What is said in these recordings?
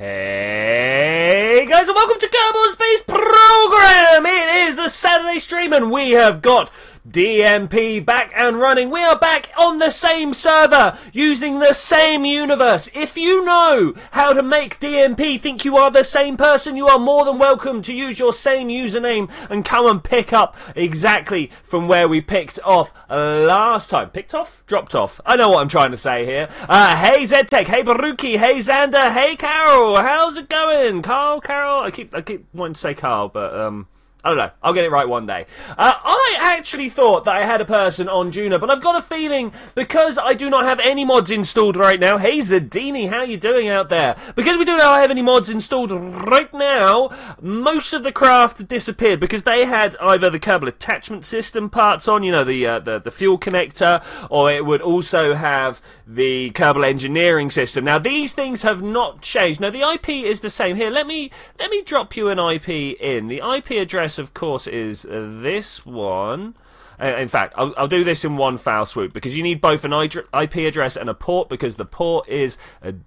Hey guys, and welcome to Kerbal Space Program! It is the Saturday stream and we have got DMP back and running. We are back on the same server, using the same universe. If you know how to make DMP think you are the same person, you are more than welcome to use your same username and come and pick up exactly from where we picked off last time. Picked off? Dropped off. I know what I'm trying to say here. Hey ZTech, hey Baruki, hey Xander, hey Carol, how's it going? Carol? I keep wanting to say Carl, but I don't know. I'll get it right one day. I actually thought that I had a person on Juno, but I've got a feeling because I do not have any mods installed right now. Hey Zadini, how you doing out there? Because we do not have any mods installed right now, most of the craft disappeared because they had either the Kerbal attachment system parts on, you know, the fuel connector, or it would also have the Kerbal engineering system. Now these things have not changed. Now the IP is the same. Here, let me drop you an IP in. The IP address, of course, is this one. In fact, I'll do this in one foul swoop because you need both an IP address and a port because the port is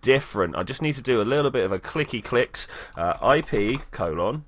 different. I just need to do a little bit of a clicky clicks. IP colon.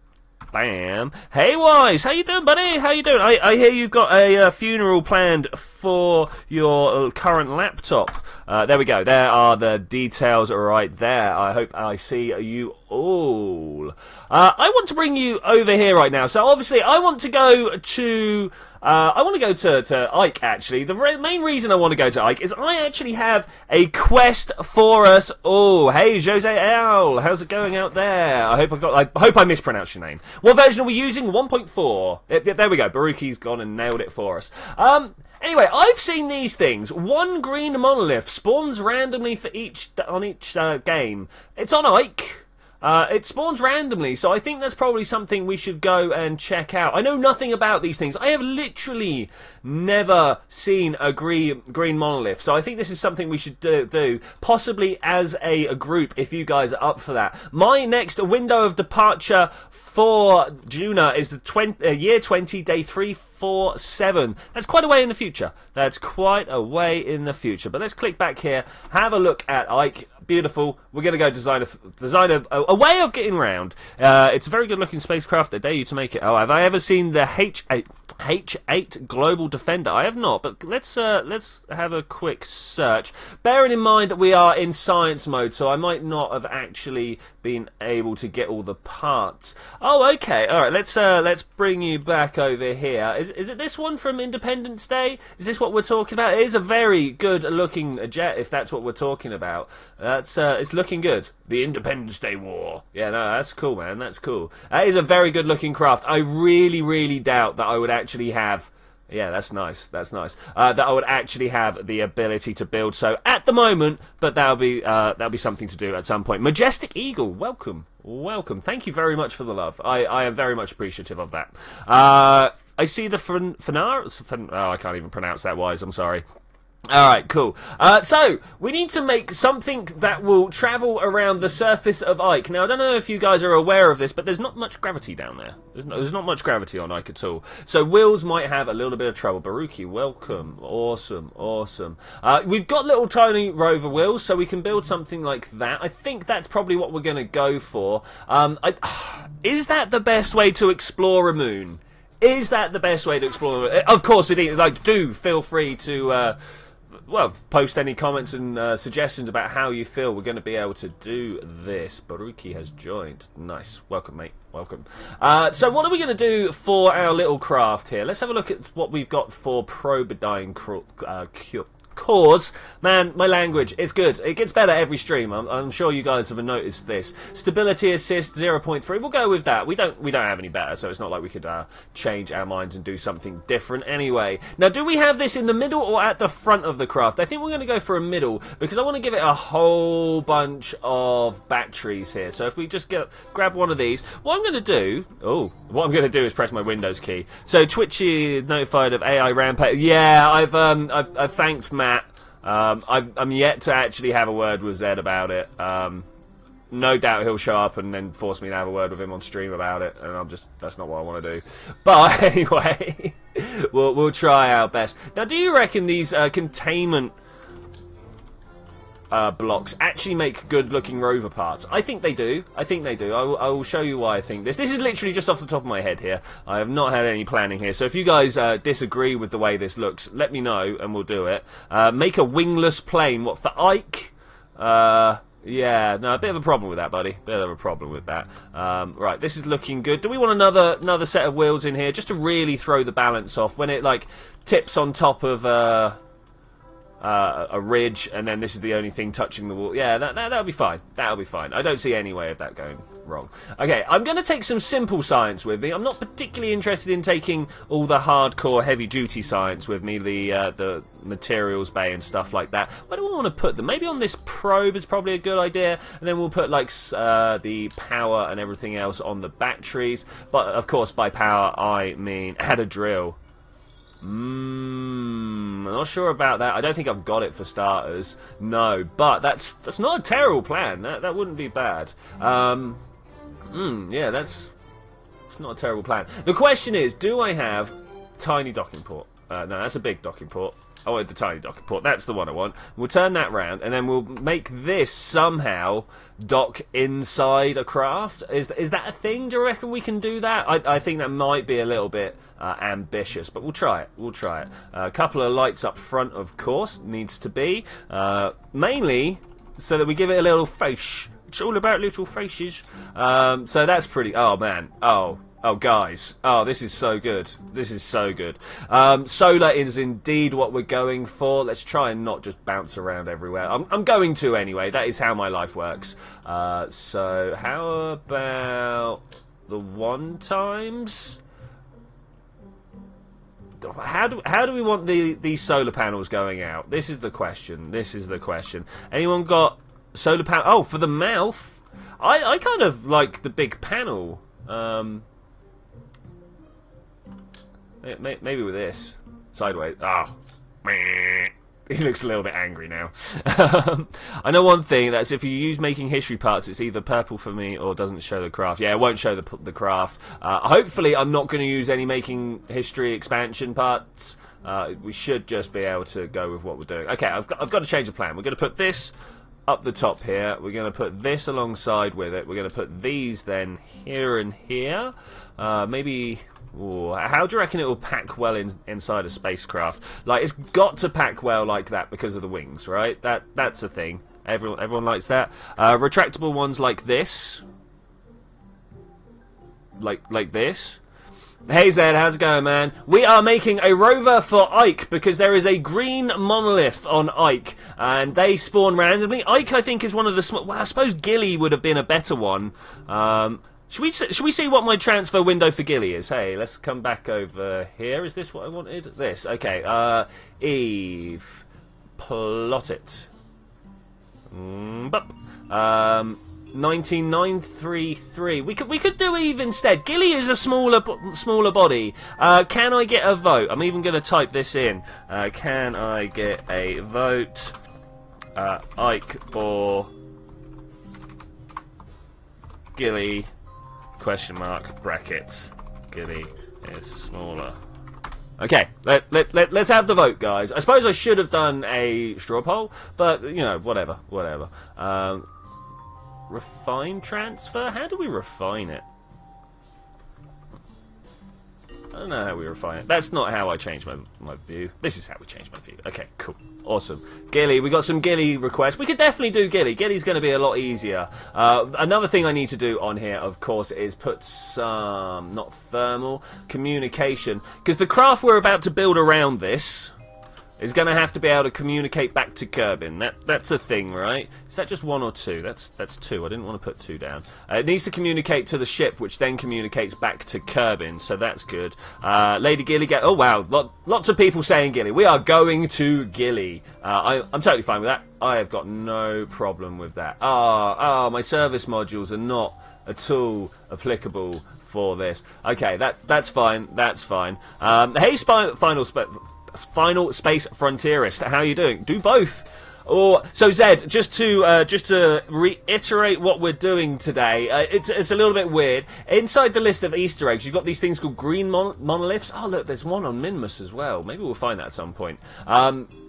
Bam. Hey Wise, how you doing, buddy? How you doing? I hear you've got a funeral planned for your current laptop. There we go. There are the details right there. I hope I see you all. I want to bring you over here right now. So obviously I want to go to to Ike, actually. The main reason I want to go to Ike is I actually have a quest for us all. Hey, Jose L, how's it going out there? I hope I mispronounced your name. What version are we using? 1.4. There we go. Baruki's gone and nailed it for us. Anyway, I've seen these things. One green monolith spawns randomly for each game. It's on Ike. It spawns randomly, so I think that's probably something we should go and check out. I know nothing about these things. I have literally never seen a green monolith, so I think this is something we should do possibly as a group, if you guys are up for that. My next window of departure for Juna is the year 20, day 347. That's quite a way in the future. That's quite a way in the future. But let's click back here, have a look at Ike. Beautiful. We're going to go design a way of getting around. It's a very good looking spacecraft. I dare you to make it. Oh, have I ever seen the H8 Global Defender? I have not, but let's have a quick search. Bearing in mind that we are in science mode, so I might not have actually been able to get all the parts. Oh, okay. All right. Let's bring you back over here. Is it this one from Independence Day? Is this what we're talking about? It is a very good looking jet, if that's what we're talking about. It's looking good. The Independence Day War. Yeah, no, that's cool, man. That's cool. That is a very good looking craft. I really, really doubt that I would actually have. Yeah, that's nice. That's nice. That I would actually have the ability to build so at the moment, but that'll be something to do at some point. Majestic Eagle, welcome, welcome. Thank you very much for the love. I am very much appreciative of that. I see the Fenar. Oh, I can't even pronounce that. Wise, I'm sorry. Alright, cool. So, we need to make something that will travel around the surface of Ike. Now, I don't know if you guys are aware of this, but there's not much gravity down there. There's not much gravity on Ike at all. So, Wills might have a little bit of trouble. Baruki, welcome. Awesome, awesome. We've got little tiny rover wheels, so we can build something like that. I think that's probably what we're going to go for. Is that the best way to explore a moon? Is that the best way to explore? Of course it is. Like, do feel free to... well, post any comments and suggestions about how you feel we're going to be able to do this. Baruki has joined. Nice. Welcome, mate. Welcome. So what are we going to do for our little craft here? Let's have a look at what we've got for Probidyne cores. Man, my language, it's good. It gets better every stream. I'm sure you guys have noticed this. Stability assist 0.3. We'll go with that. We don't have any better, so it's not like we could change our minds and do something different anyway. Now, do we have this in the middle or at the front of the craft? I think we're going to go for a middle because I want to give it a whole bunch of batteries here. So if we just grab one of these, what I'm going to do is press my Windows key. So Twitchi notified of AI rampage. Yeah, I've thanked Matt. I'm yet to actually have a word with Zed about it. No doubt he'll show up and then force me to have a word with him on stream about it, and that's not what I want to do. But anyway, we'll try our best. Now, do you reckon these containment blocks actually make good-looking rover parts. I think they do. I think they do. I will show you why I think this. This is literally just off the top of my head here. I have not had any planning here. So if you guys disagree with the way this looks, let me know and we'll do it. Make a wingless plane. What, for Ike? Yeah, no, a bit of a problem with that, buddy. Bit of a problem with that. Right, this is looking good. Do we want another set of wheels in here just to really throw the balance off when it like tips on top of a ridge, and then this is the only thing touching the wall? Yeah, that'll be fine. That'll be fine. I don't see any way of that going wrong. Okay, I'm going to take some simple science with me. I'm not particularly interested in taking all the hardcore, heavy-duty science with me, the materials bay and stuff like that. Where do I want to put them? Maybe on this probe is probably a good idea, and then we'll put like the power and everything else on the batteries. But of course, by power I mean add a drill. I'm not sure about that. I don't think I've got it for starters. No, but that's not a terrible plan. That wouldn't be bad. Yeah, it's not a terrible plan. The question is, do I have tiny docking port? No, that's a big docking port. I want the tiny docking port. That's the one I want. We'll turn that round, and then we'll make this somehow dock inside a craft. Is that a thing? Do you reckon we can do that? I think that might be a little bit ambitious, but we'll try it. We'll try it. A couple of lights up front, of course, needs to be. Mainly so that we give it a little face. It's all about little faces. So that's pretty... Oh, man. Oh, guys. Oh, this is so good. This is so good. Solar is indeed what we're going for. Let's try and not just bounce around everywhere. I'm going to anyway. That is how my life works. So how about the 1 times? How do we want these solar panels going out? This is the question. This is the question. Anyone got solar panel? Oh, for the mouth? I kind of like the big panel. Maybe with this. Sideways. Oh. He looks a little bit angry now. I know one thing, that's if you use making history parts, it's either purple for me or doesn't show the craft. Yeah, it won't show the craft. Hopefully I'm not going to use any making history expansion parts. We should just be able to go with what we're doing. Okay, I've got to change the plan. We're going to put this up the top here. We're going to put this alongside with it. We're going to put these then here and here. Maybe... Ooh, how do you reckon it will pack well inside a spacecraft? Like, it's got to pack well like that because of the wings, right? That's a thing. Everyone likes that. Retractable ones like this. Like this. Hey Zed, how's it going, man? We are making a rover for Ike because there is a green monolith on Ike and they spawn randomly. Ike, I think, is one of the small... Well, I suppose Gilly would have been a better one. Should we see what my transfer window for Gilly is? Hey, let's come back over here. Is this what I wanted? This. Okay. Eve. Plot it. 19933. We could do Eve instead. Gilly is a smaller body. Can I get a vote? I'm even going to type this in. Can I get a vote? Ike or Gilly? Question mark, brackets. Gilly is smaller. Okay, let's have the vote, guys. I suppose I should have done a straw poll, but, you know, whatever. Refine transfer? How do we refine it? I don't know how we refine it. That's not how I change my view. This is how we change my view. Okay, cool. Awesome. Gilly, we got some Gilly requests. We could definitely do Gilly. Gilly's going to be a lot easier. Another thing I need to do on here, of course, is put some, not thermal, communication. Because the craft we're about to build around this is going to have to be able to communicate back to Kerbin. That's a thing, right? Is that just 1 or 2? That's 2. I didn't want to put 2 down. It needs to communicate to the ship, which then communicates back to Kerbin, so that's good. Lady Gilly, oh wow, lots of people saying Gilly. We are going to Gilly. I'm totally fine with that. I have got no problem with that. My service modules are not at all applicable for this. Okay, that's fine. That's fine. Hey, Final Space Frontierist, how are you doing? Do both. So Zed, just to reiterate what we're doing today, it's a little bit weird. Inside the list of Easter eggs, you've got these things called green monoliths. Oh look, there's one on Minmus as well. Maybe we'll find that at some point.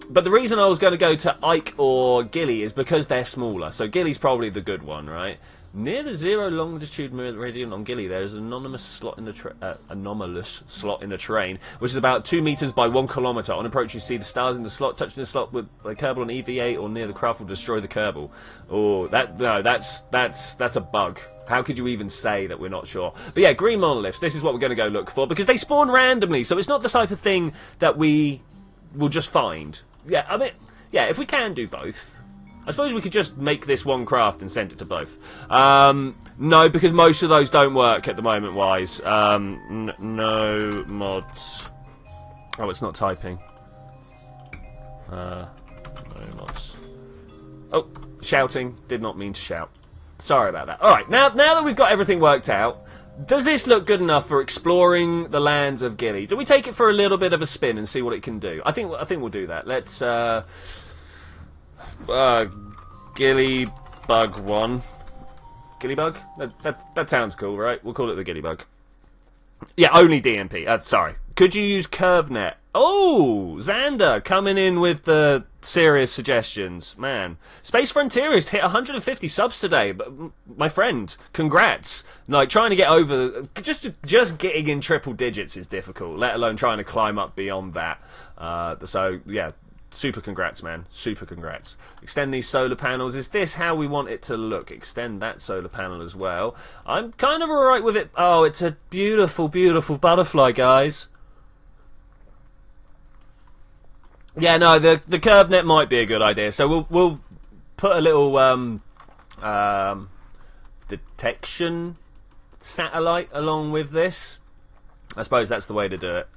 But the reason I was going to go to Ike or Gilly is because they're smaller. So Gilly's probably the good one, right? Near the 0 longitude meridian on Gilly, there is an anomalous slot in the terrain, which is about 2 meters by 1 kilometer. On approach, you see the stars in the slot. Touching the slot with a Kerbal on EV8 or near the craft will destroy the Kerbal. Oh, that's a bug. How could you even say that we're not sure? But yeah, green monoliths. This is what we're going to go look for because they spawn randomly, so it's not the type of thing that we will just find. Yeah, I mean, yeah, if we can do both. I suppose we could just make this one craft and send it to both. No, because most of those don't work at the moment, wise. No mods. Oh, it's not typing. No mods. Oh, shouting. Did not mean to shout. Sorry about that. Alright, now that we've got everything worked out, does this look good enough for exploring the lands of Gilly? Do we take it for a little bit of a spin and see what it can do? I think we'll do that. Let's, Gilly Bug 1. Gilly Bug? That sounds cool, right? We'll call it the Gilly Bug. Yeah, only DMP. Sorry. Could you use KerbNet? Oh, Xander coming in with the serious suggestions. Man, Space Frontierist hit 150 subs today. But my friend, congrats. Like, trying to get over... Just getting in triple digits is difficult, let alone trying to climb up beyond that. So, yeah. Super congrats, man. Super congrats. Extend these solar panels. Is this how we want it to look? Extend that solar panel as well. I'm kind of alright with it. Oh, it's a beautiful, beautiful butterfly, guys. Yeah, no, the KerbNet might be a good idea. So we'll put a little detection satellite along with this. I suppose that's the way to do it.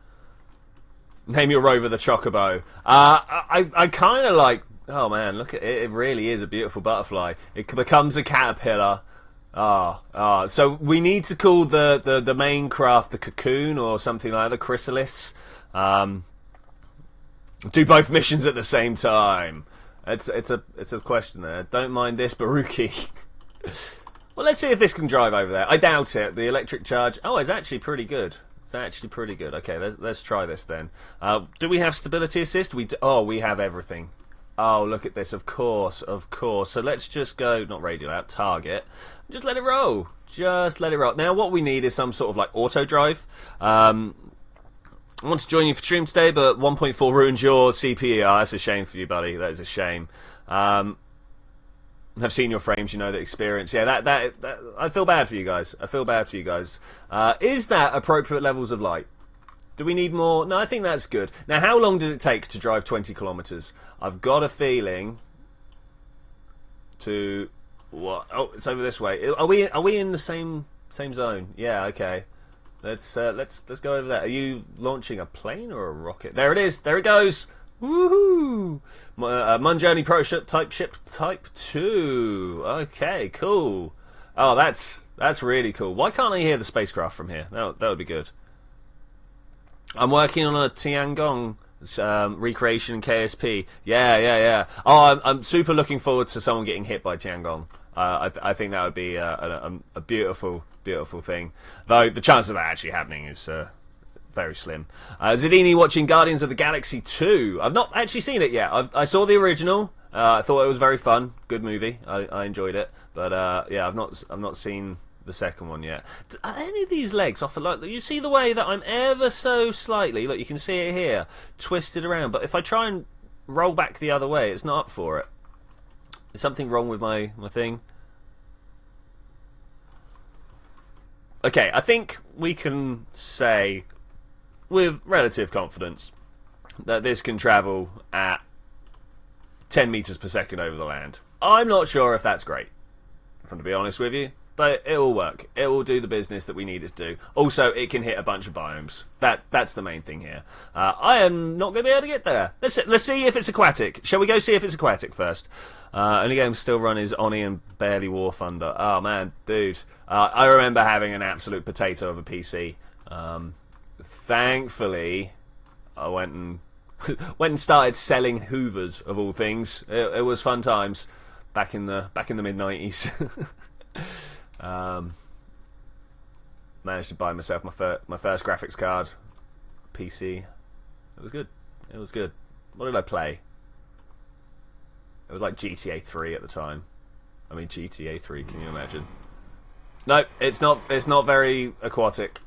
Name your rover the Chocobo. I kind of like... Oh, man, look at it. It really is a beautiful butterfly. It becomes a caterpillar. So we need to call the main craft the Cocoon or something like that, the Chrysalis. Do both missions at the same time. It's a question there. Don't mind this, Baruki. Well, let's see if this can drive over there. I doubt it. The electric charge... Oh, it's actually pretty good. It's actually pretty good. Okay, let's try this then. Do we have stability assist? Oh, we have everything. Oh, look at this. Of course, of course. So let's just go, not radio out, target. Just let it roll. Just let it roll. Now, what we need is some sort of like auto drive. I want to join you for stream today, but 1.4 ruins your CPU. Oh, that's a shame for you, buddy. That is a shame. I've seen your frames, you know the experience. Yeah, that I feel bad for you guys. I feel bad for you guys. Is that appropriate levels of light? Do we need more? No, I think that's good. Now, how long does it take to drive 20 kilometers? I've got a feeling to what? Oh, it's over this way. Are we in the same zone? Yeah, okay. Let's go over there. Are you launching a plane or a rocket? There it is. There it goes. Woohoo! Munjourney Pro Type Ship Type 2. Okay, cool. Oh, that's really cool. Why can't I hear the spacecraft from here? That would be good. I'm working on a Tiangong recreation in KSP. Yeah. Oh, I'm super looking forward to someone getting hit by Tiangong. I think that would be a beautiful, beautiful thing. Though the chance of that actually happening is... very slim. Zidini watching Guardians of the Galaxy 2. I've not actually seen it yet. I saw the original. I thought it was very fun. Good movie. I enjoyed it. But yeah, I've not seen the second one yet. Are any of these legs off the line? You see the way that I'm ever so slightly, look, you can see it here, twisted around. But if I try and roll back the other way, it's not up for it. Is something wrong with my thing? Okay, I think we can say with relative confidence that this can travel at 10 meters per second over the land. I'm not sure if that's great, if I'm to be honest with you, but it will work. It will do the business that we need it to do. Also, it can hit a bunch of biomes. That's the main thing here. I am not going to be able to get there. Let's see if it's aquatic. Shall we go see if it's aquatic first? Only game still run is Oni and barely War Thunder. Oh man, dude. I remember having an absolute potato of a PC. Thankfully, I went and started selling Hoovers of all things. It was fun times back in the mid-90s. Managed to buy myself my first graphics card PC. It was good. It was good. What did I play? It was like GTA 3 at the time. I mean, GTA 3, can you imagine? No, it's not very aquatic.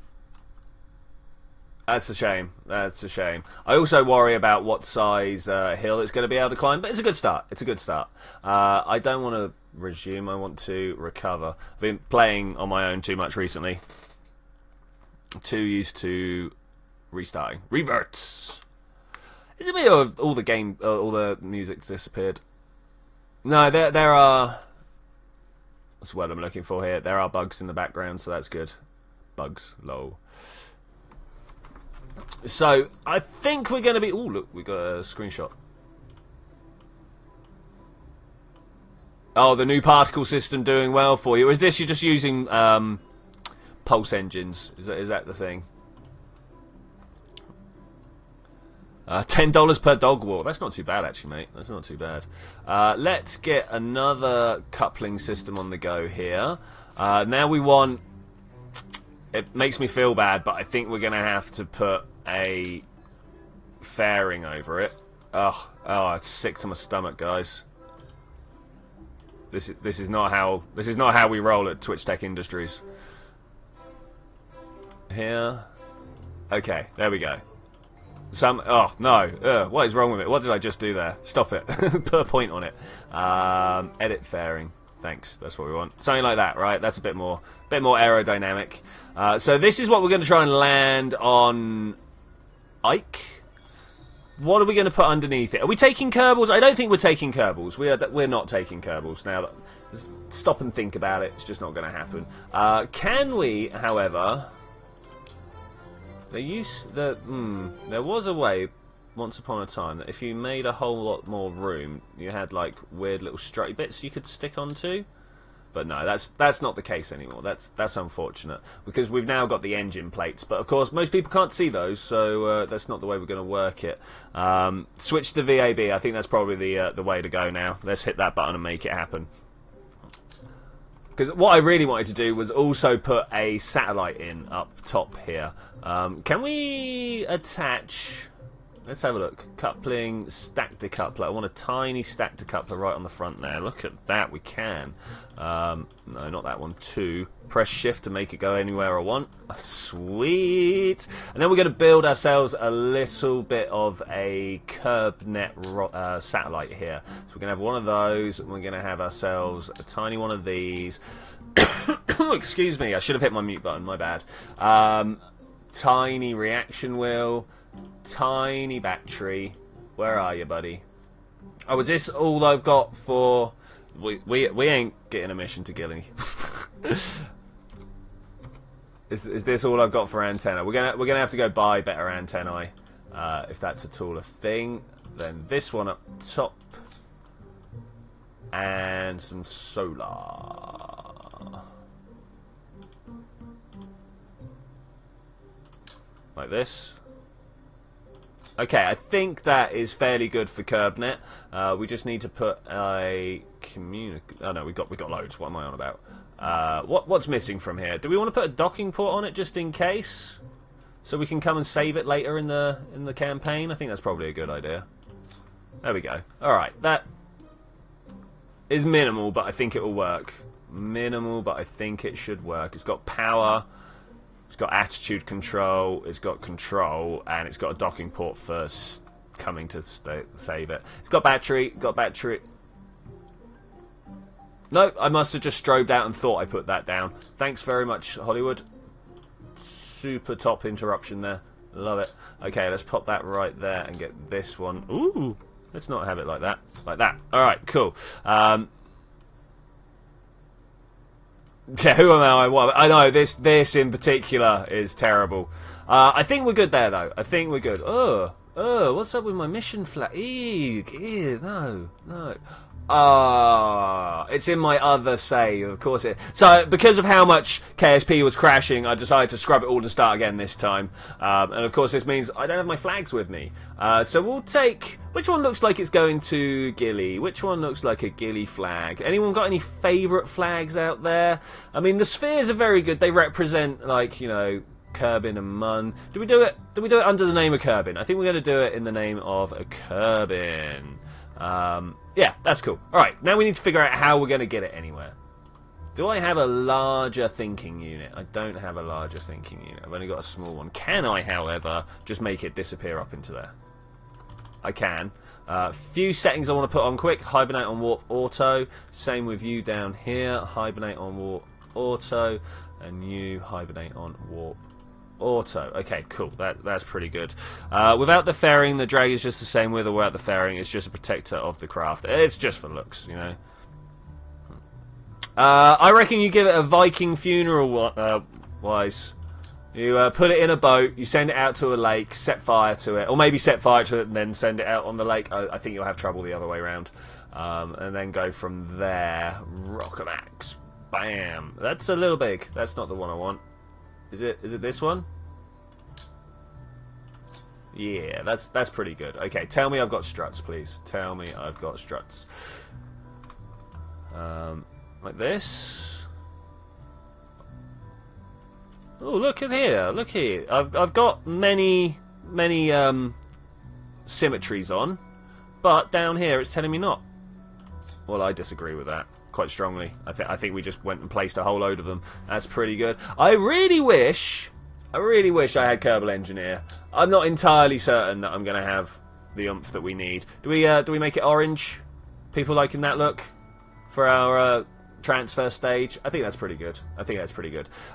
That's a shame. That's a shame. I also worry about what size hill it's going to be able to climb, but it's a good start. It's a good start. I don't want to resume. I want to recover. I've been playing on my own too much recently. Too used to restarting. Reverts. Is it me or all the music's disappeared? No, there are... That's what I'm looking for here. There are bugs in the background, so that's good. Bugs, lol. So, I think we're going to be... Oh, look, we got a screenshot. Oh, the new particle system doing well for you. Is this you're just using pulse engines? Is that the thing? $10 per dog walk. That's not too bad, actually, mate. That's not too bad. Let's get another coupling system on the go here. Now we want... It makes me feel bad, but I think we're going to have to put a fairing over it. Oh, it's sick to my stomach, guys. This is not how we roll at Twitch Tech Industries. Here. Okay, there we go. Oh no! What is wrong with it? What did I just do there? Stop it! Put a point on it. Edit fairing. Thanks. That's what we want. Something like that, right? That's a bit more aerodynamic. So this is what we're going to try and land on. Ike. What are we going to put underneath it? Are we taking Kerbals? I don't think we're taking Kerbals. We're not taking Kerbals now. Stop and think about it. It's just not going to happen. Can we, however? There was a way once upon a time that if you made a whole lot more room, you had like weird little strutty bits you could stick onto. But no, that's not the case anymore. That's unfortunate because we've now got the engine plates. But of course, most people can't see those, so that's not the way we're going to work it. Switch to VAB. I think that's probably the way to go now. Let's hit that button and make it happen. Because what I really wanted to do was also put a satellite in up top here. Can we attach... Let's have a look. Coupling, stack decoupler. I want a tiny stack decoupler right on the front there. Look at that, we can. No, not that one. 2. Press shift to make it go anywhere I want. Sweet. And then we're going to build ourselves a little bit of a CurbNet satellite here. So we're going to have one of those, and we're going to have ourselves a tiny one of these. Excuse me, I should have hit my mute button, my bad. Tiny reaction wheel. Tiny battery. Where are you, buddy? Oh, is this all I've got for... We ain't getting a mission to Gilly. Is this all I've got for antenna? We're gonna have to go buy better antennae, if that's at all a thing. Then this one up top, and some solar, like this. Okay, I think that is fairly good for CurbNet. We just need to put a Oh no, we got loads. What am I on about? What's missing from here? Do we want to put a docking port on it just in case, so we can come and save it later in the campaign? I think that's probably a good idea. There we go. All right, that is minimal, but I think it will work. Minimal, but I think it should work. It's got power. It's got attitude control, it's got control, and it's got a docking port for coming to save it. It's got battery, No, I must have just strobed out and thought I put that down. Thanks very much, Hollywood. Super top interruption there. Love it. Okay, let's pop that right there and get this one. Ooh, let's not have it like that. Like that. Alright, cool. Yeah, who am I? What? I know this in particular is terrible. I think we're good there, though. I think we're good. Oh, what's up with my mission flag? Ew, no. It's in my other save, of course it. So, because of how much KSP was crashing, I decided to scrub it all and start again this time. And of course, this means I don't have my flags with me. So we'll take... Which one looks like it's going to Gilly? Which one looks like a Gilly flag? Anyone got any favourite flags out there? I mean, the spheres are very good. They represent, like, you know, Kerbin and Mun. Do we do it under the name of Kerbin? I think we're going to do it in the name of a Kerbin. Yeah, that's cool. Alright, now we need to figure out how we're going to get it anywhere. Do I have a larger thinking unit? I don't have a larger thinking unit. I've only got a small one. Can I, however, just make it disappear up into there? I can. Few settings I want to put on quick. Hibernate on warp auto. Same with you down here. Hibernate on warp auto. And you hibernate on warp auto. Okay, cool. That's pretty good. Without the fairing, the drag is just the same. With or without the fairing, it's just a protector of the craft. It's just for looks, you know. I reckon you give it a Viking funeral wise. You put it in a boat, you send it out to a lake, set fire to it, or maybe set fire to it and then send it out on the lake. I think you'll have trouble the other way around. And then go from there. Rocket axe. Bam. That's a little big. That's not the one I want. Is it this one? Yeah, that's pretty good. Okay, tell me I've got struts, please. Tell me I've got struts. Like this. Oh, look at here! Look here! I've got many symmetries on, but down here it's telling me not. Well, I disagree with that quite strongly. I think we just went and placed a whole load of them. That's pretty good. I really wish I had Kerbal Engineer. I'm not entirely certain that I'm going to have the oomph that we need. Do we make it orange? People liking that look for our transfer stage? I think that's pretty good.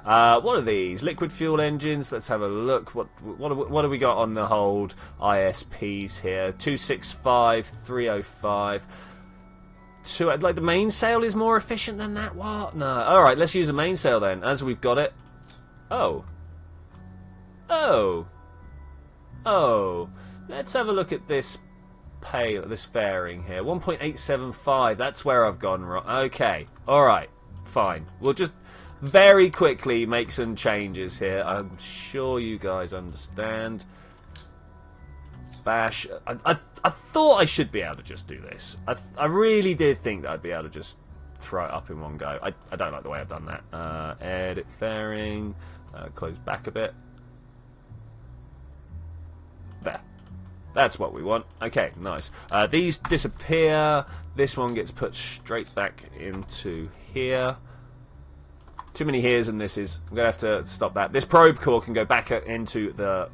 What are these? Liquid fuel engines. Let's have a look. What have we got on the hold? ISPs here. 265, 305. So, like, the mainsail is more efficient than that? What? No. Alright, let's use a mainsail then, as we've got it. Oh. Let's have a look at this fairing here. 1.875. That's where I've gone wrong. Okay. Alright. Fine. We'll just very quickly make some changes here. I'm sure you guys understand. Bash. I thought I should be able to just do this. I really did think that I'd be able to just throw it up in one go. I don't like the way I've done that. Edit fairing. Close back a bit. There. That's what we want. Okay, nice. These disappear. This one gets put straight back into here. Too many here's and thises. I'm going to have to stop that. This probe core can go back into the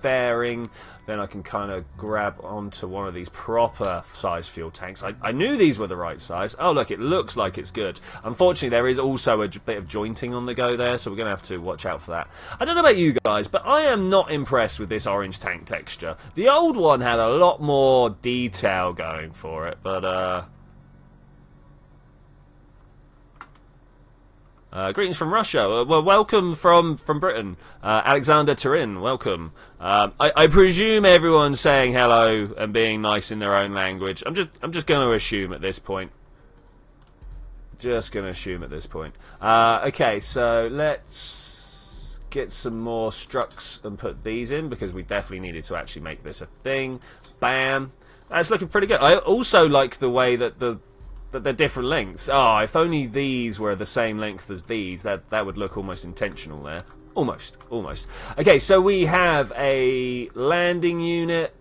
fairing. Then I can kind of grab onto one of these proper size fuel tanks. I knew these were the right size. Oh, look, it looks like it's good. Unfortunately, there is also a bit of jointing on the go there, so we're going to have to watch out for that. I don't know about you guys, but I am not impressed with this orange tank texture. The old one had a lot more detail going for it, but greetings from Russia. Well, welcome from Britain. Alexander Turin, welcome. I presume everyone's saying hello and being nice in their own language. I'm just going to assume at this point. Okay, so let's get some more structs and put these in because we definitely needed to actually make this a thing. Bam. That's looking pretty good. I also like the way that they're different lengths. Oh, if only these were the same length as these, that would look almost intentional there. Almost. Okay, so we have a landing unit,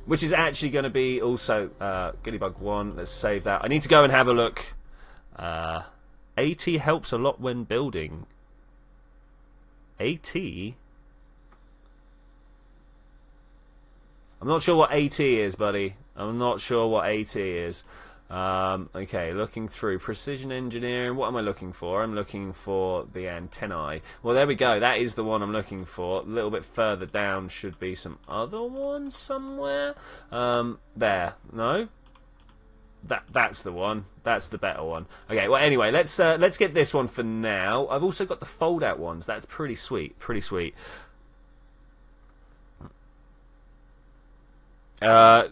which is actually going to be also Gullybug 1. Let's save that. I need to go and have a look. AT helps a lot when building. AT? I'm not sure what AT is, buddy. I'm not sure what AT is. Okay, looking through precision engineering. What am I looking for? I'm looking for the antennae. Well, there we go. That is the one I'm looking for. A little bit further down should be some other ones somewhere. There. No. That's the one. That's the better one. Okay. Well, anyway, let's get this one for now. I've also got the fold-out ones. That's pretty sweet.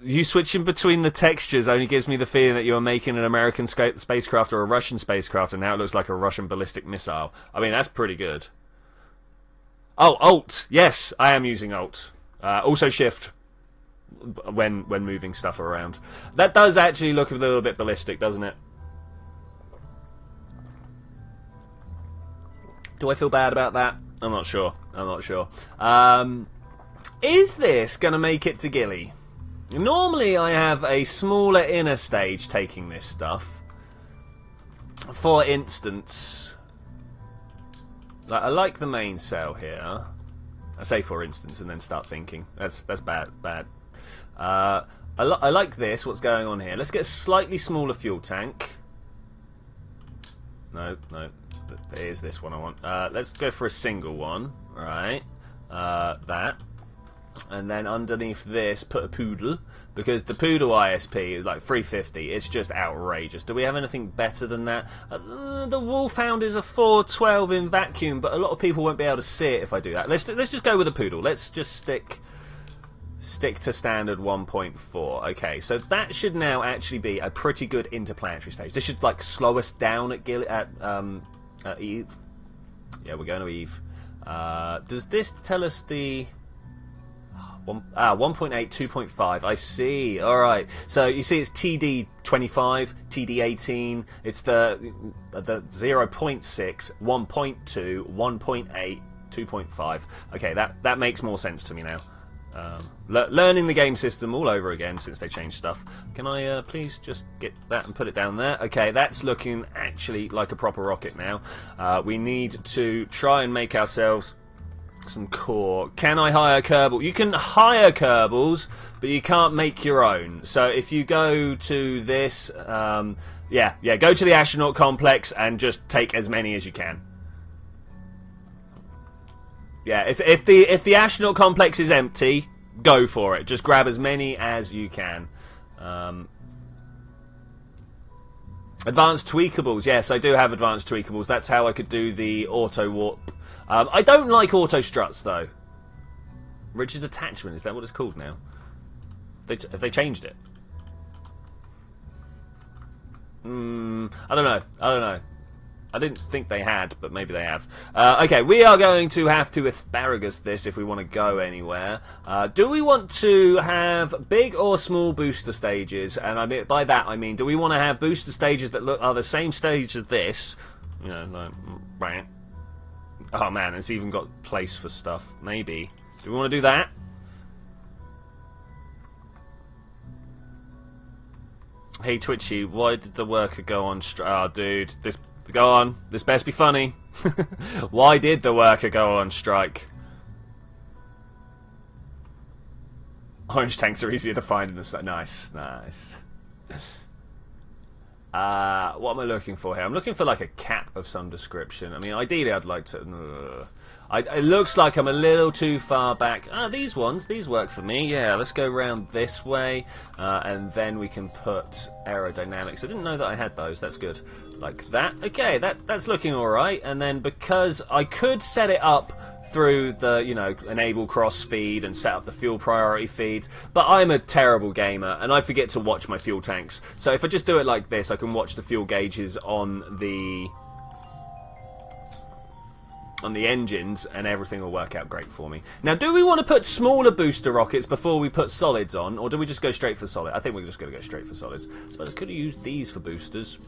You switching between the textures only gives me the feeling that you're making an American spacecraft or a Russian spacecraft, and now it looks like a Russian ballistic missile. I mean, that's pretty good. Oh, Alt. Yes, I am using Alt. Also Shift when moving stuff around. That does actually look a little bit ballistic, doesn't it? Do I feel bad about that? I'm not sure. Is this going to make it to Gilly? Normally I have a smaller inner stage taking this stuff. For instance, I like the main cell here. I say for instance and then start thinking. That's bad. I like this, what's going on here. Let's get a slightly smaller fuel tank. No. Here's this one I want. Let's go for a single one. Right. That. And then underneath this, put a poodle. Because the poodle ISP is like 350. It's just outrageous. Do we have anything better than that? The Wolfhound is a 412 in vacuum, but a lot of people won't be able to see it if I do that. Let's just go with a poodle. Let's just stick to standard 1.4. Okay, so that should now actually be a pretty good interplanetary stage. This should like slow us down at Eve. Yeah, we're going to Eve. Does this tell us the 1.8, 2.5. I see. All right. So you see, it's TD 25, TD 18. It's the 0.6, 1.2, 1.8, 2.5. Okay, that makes more sense to me now. Learning the game system all over again since they changed stuff. Can I please just get that and put it down there? Okay, that's looking actually like a proper rocket now. We need to try and make ourselves some core. Can I hire Kerbal? You can hire Kerbals, but you can't make your own. So if you go to this, go to the astronaut complex and just take as many as you can. Yeah, if the astronaut complex is empty, go for it. Just grab as many as you can. Advanced tweakables. Yes, I do have advanced tweakables. That's how I could do the auto warp. I don't like auto struts though. Rigid attachment, is that what it's called now? Have they changed it? I don't know. I didn't think they had, but maybe they have. Okay, we are going to have to asparagus this if we want to go anywhere. Do we want to have big or small booster stages? And I mean, by that I mean, do we want to have booster stages that are the same stage as this? You know, like, right. Oh man, it's even got place for stuff. Maybe. Do we want to do that? Hey Twitchi, why did the worker go on strike? Oh dude, go on. This best be funny. Why did the worker go on strike? Orange tanks are easier to find in the site. Nice. What am I looking for here? I'm looking for like a cap of some description. I mean, ideally I'd like to... it looks like I'm a little too far back. These work for me. Yeah, let's go around this way. And then we can put aerodynamics. I didn't know that I had those. That's good. Like that. Okay, that's looking alright. And then because I could set it up through the, enable cross feed and set up the fuel priority feeds, but I'm a terrible gamer and I forget to watch my fuel tanks. So if I just do it like this, I can watch the fuel gauges on the engines and everything will work out great for me. Now, do we want to put smaller booster rockets before we put solids on, or do we just go straight for solid? I think we're just going to go straight for solids. So I could have used these for boosters.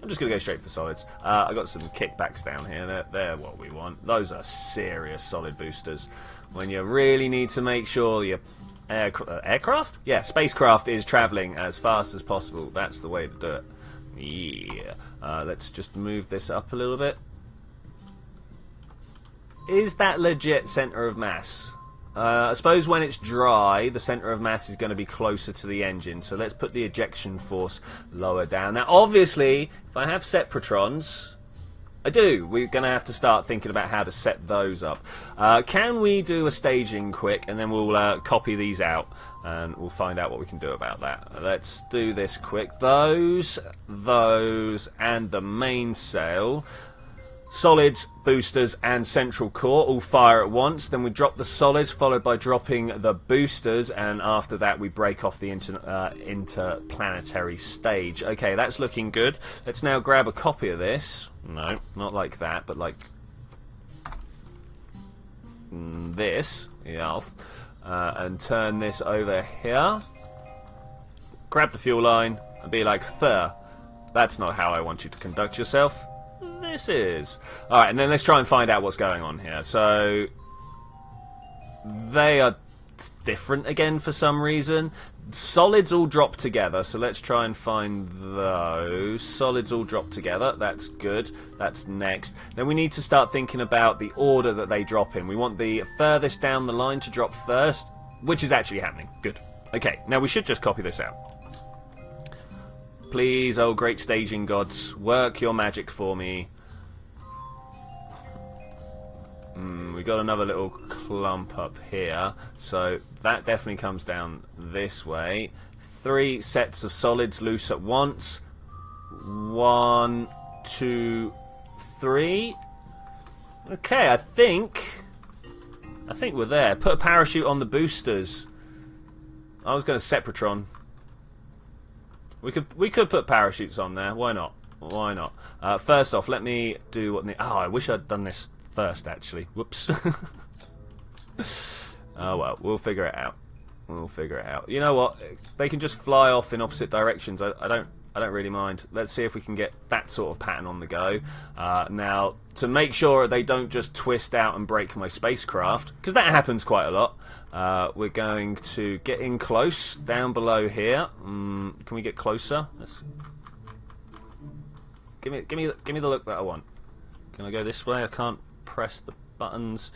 I'm just going to go straight for solids. I got some kickbacks down here. They're what we want. Those are serious solid boosters. When you really need to make sure your aircraft? Yeah, spacecraft is traveling as fast as possible. That's the way to do it. Yeah. Let's just move this up a little bit. Is that legit center of mass? I suppose when it's dry, the center of mass is going to be closer to the engine. So let's put the ejection force lower down. Now, obviously, if I have Sepratrons, I do. We're going to have to start thinking about how to set those up. Can we do a staging quick, and then we'll copy these out, and we'll find out what we can do about that. Let's do this quick. Those, and the main sail. Solids, boosters, and central core all fire at once. Then we drop the solids, followed by dropping the boosters, and after that we break off the interplanetary stage. Okay, that's looking good. Let's now grab a copy of this. No, not like that, but like this. Yes. And turn this over here. Grab the fuel line and be like, "Sir, that's not how I want you to conduct yourself." This is. Alright, and then let's try and find out what's going on here. So, they are that's different again for some reason. Solids all drop together, so let's try and find those. Solids all drop together, that's good. That's next. Then we need to start thinking about the order that they drop in. We want the furthest down the line to drop first, which is actually happening. Good. Okay, now we should just copy this out. Please, oh great staging gods, work your magic for me. We got another little clump up here, so that definitely comes down this way. 3 sets of solids loose at once. 1, 2, 3. Okay, I think we're there. Put a parachute on the boosters. I was going to Sepratron. We could put parachutes on there. Why not? Why not? First off, let me do what. Oh, I wish I'd done this first, actually. Whoops. Oh well, we'll figure it out. We'll figure it out. You know what? They can just fly off in opposite directions. I don't really mind. Let's see if we can get that sort of pattern on the go. Now, to make sure they don't just twist out and break my spacecraft, because that happens quite a lot. We're going to get in close down below here. Can we get closer? Give me the look that I want. Can I go this way? I can't press the buttons.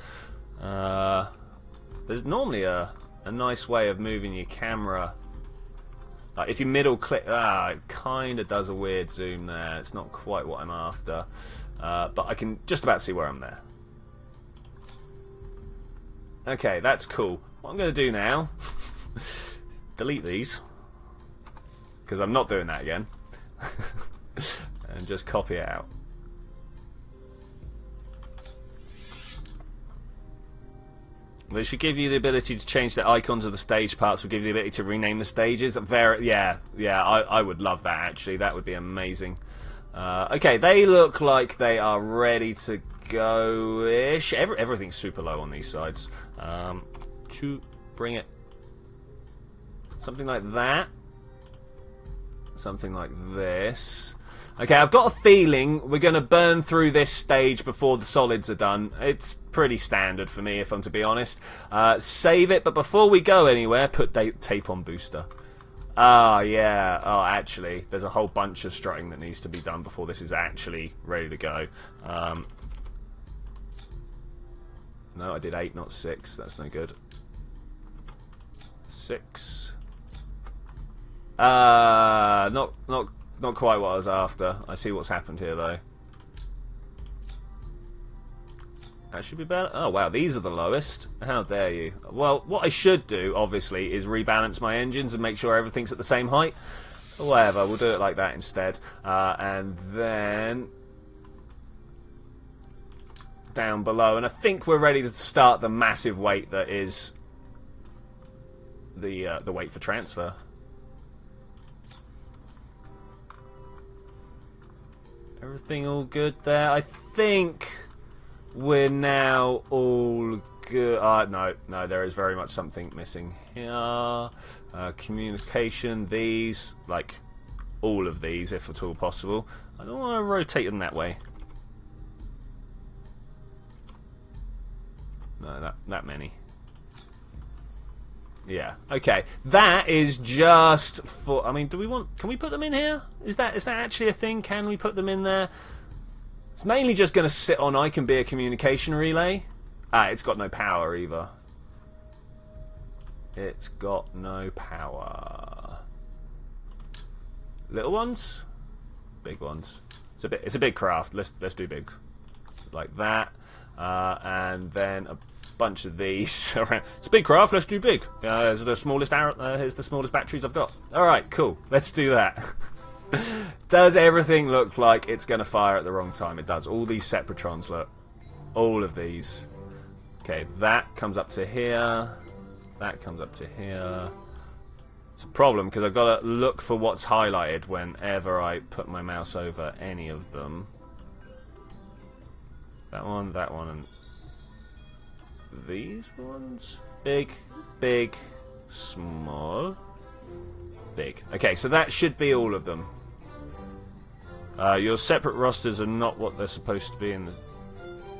There's normally a nice way of moving your camera. If you middle click, it kind of does a weird zoom there. It's not quite what I'm after, but I can just about see where I'm there. Okay, that's cool. What I'm going to do now, delete these, because I'm not doing that again, and just copy it out. They should give you the ability to change the icons of the stage parts. Will give you the ability to rename the stages. Yeah, I would love that, actually. That would be amazing. Okay, they look like they are ready to go-ish. Everything's super low on these sides. To bring it... something like that. Something like this. Okay, I've got a feeling we're going to burn through this stage before the solids are done. It's pretty standard for me, if I'm to be honest. Save it, but before we go anywhere, put tape on booster. Yeah. Oh, actually, there's a whole bunch of strutting that needs to be done before this is actually ready to go. No, I did 8, not 6. That's no good. 6. Not quite what I was after. I see what's happened here, though. That should be better. Oh, wow, these are the lowest. How dare you. Well, what I should do, obviously, is rebalance my engines and make sure everything's at the same height. Whatever, we'll do it like that instead. And then... down below. And I think we're ready to start the massive weight that is... the weight for transfer. Everything all good there? I think we're now all good. No, there is very much something missing here. Communication, these, like all of these, if at all possible. I don't want to rotate them that way. No, that many. Yeah. Okay. That is just for. I mean, do we want? Can we put them in here? Is that actually a thing? Can we put them in there? It's mainly just going to sit on. I can be a communication relay. It's got no power either. It's got no power. Little ones, big ones. It's a big craft. Let's do big, like that, and then a bunch of these around. It's a big craft, let's do big. Here's the smallest here's the smallest batteries I've got. Alright, cool. Let's do that. Does everything look like it's going to fire at the wrong time? It does. All these Separatrons, look. All of these. Okay, that comes up to here. That comes up to here. It's a problem because I've got to look for what's highlighted whenever I put my mouse over any of them. That one, and these ones? Big, big, small, big. Okay, so that should be all of them. Your separate rosters are not what they're supposed to be in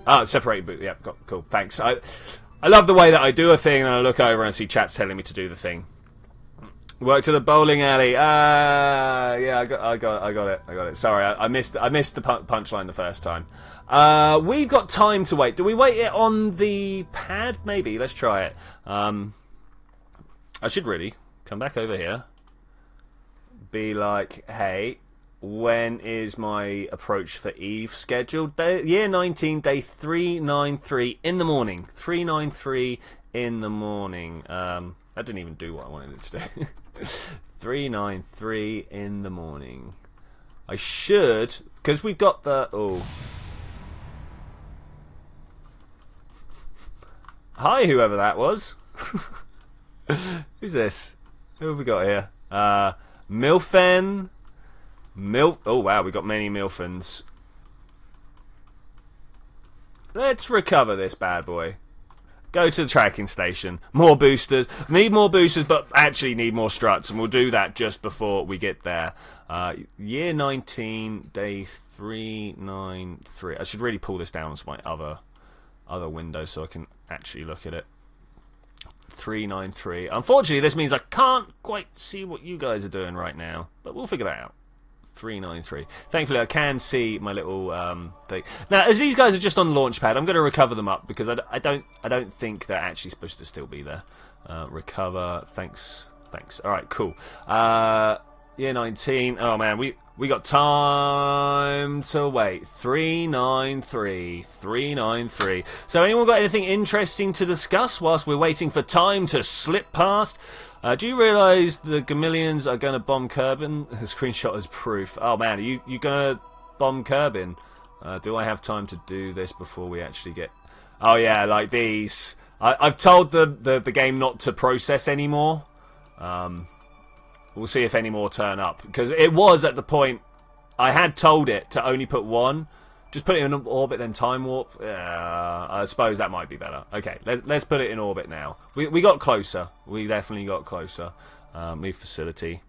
the... separated boot. Yeah, cool. Thanks. I love the way that I do a thing and I look over and I see chat's telling me to do the thing. Work to the bowling alley. Yeah, I got it. Sorry, I missed the punchline the first time. We've got time to wait. Do we wait it on the pad? Maybe. Let's try it. I should really come back over here. Be like, hey, when is my approach for Eve scheduled? Year 19, day 393 in the morning. 393 in the morning. That didn't even do what I wanted it to do. 393 in the morning. I should, because we've got the... Oh. Hi, whoever that was. Who's this? Who have we got here? Milfen. Oh, wow, we got many Milfens. Let's recover this bad boy. Go to the tracking station. More boosters. Need more boosters, but actually need more struts, and we'll do that just before we get there. Year 19, day 393. I should really pull this down to my other window so I can actually look at it. 393. Unfortunately, this means I can't quite see what you guys are doing right now, but we'll figure that out. 393. Thankfully, I can see my little thing. Now, as these guys are just on Launchpad, I'm going to recover them up because I don't think they're actually supposed to still be there. Recover. Thanks. All right, cool. Year 19. Oh man, we got time to wait. 393. So, anyone got anything interesting to discuss whilst we're waiting for time to slip past? Do you realise the Gamillions are going to bomb Kerbin? The screenshot is proof. Oh man, are you going to bomb Kerbin? Do I have time to do this before we actually get... Oh yeah, like these. I've told the game not to process anymore. We'll see if any more turn up. Because it was at the point... I had told it to only put one. Just put it in orbit, then time warp. I suppose that might be better. Okay, let's put it in orbit now. We got closer. We definitely got closer. Leave facility.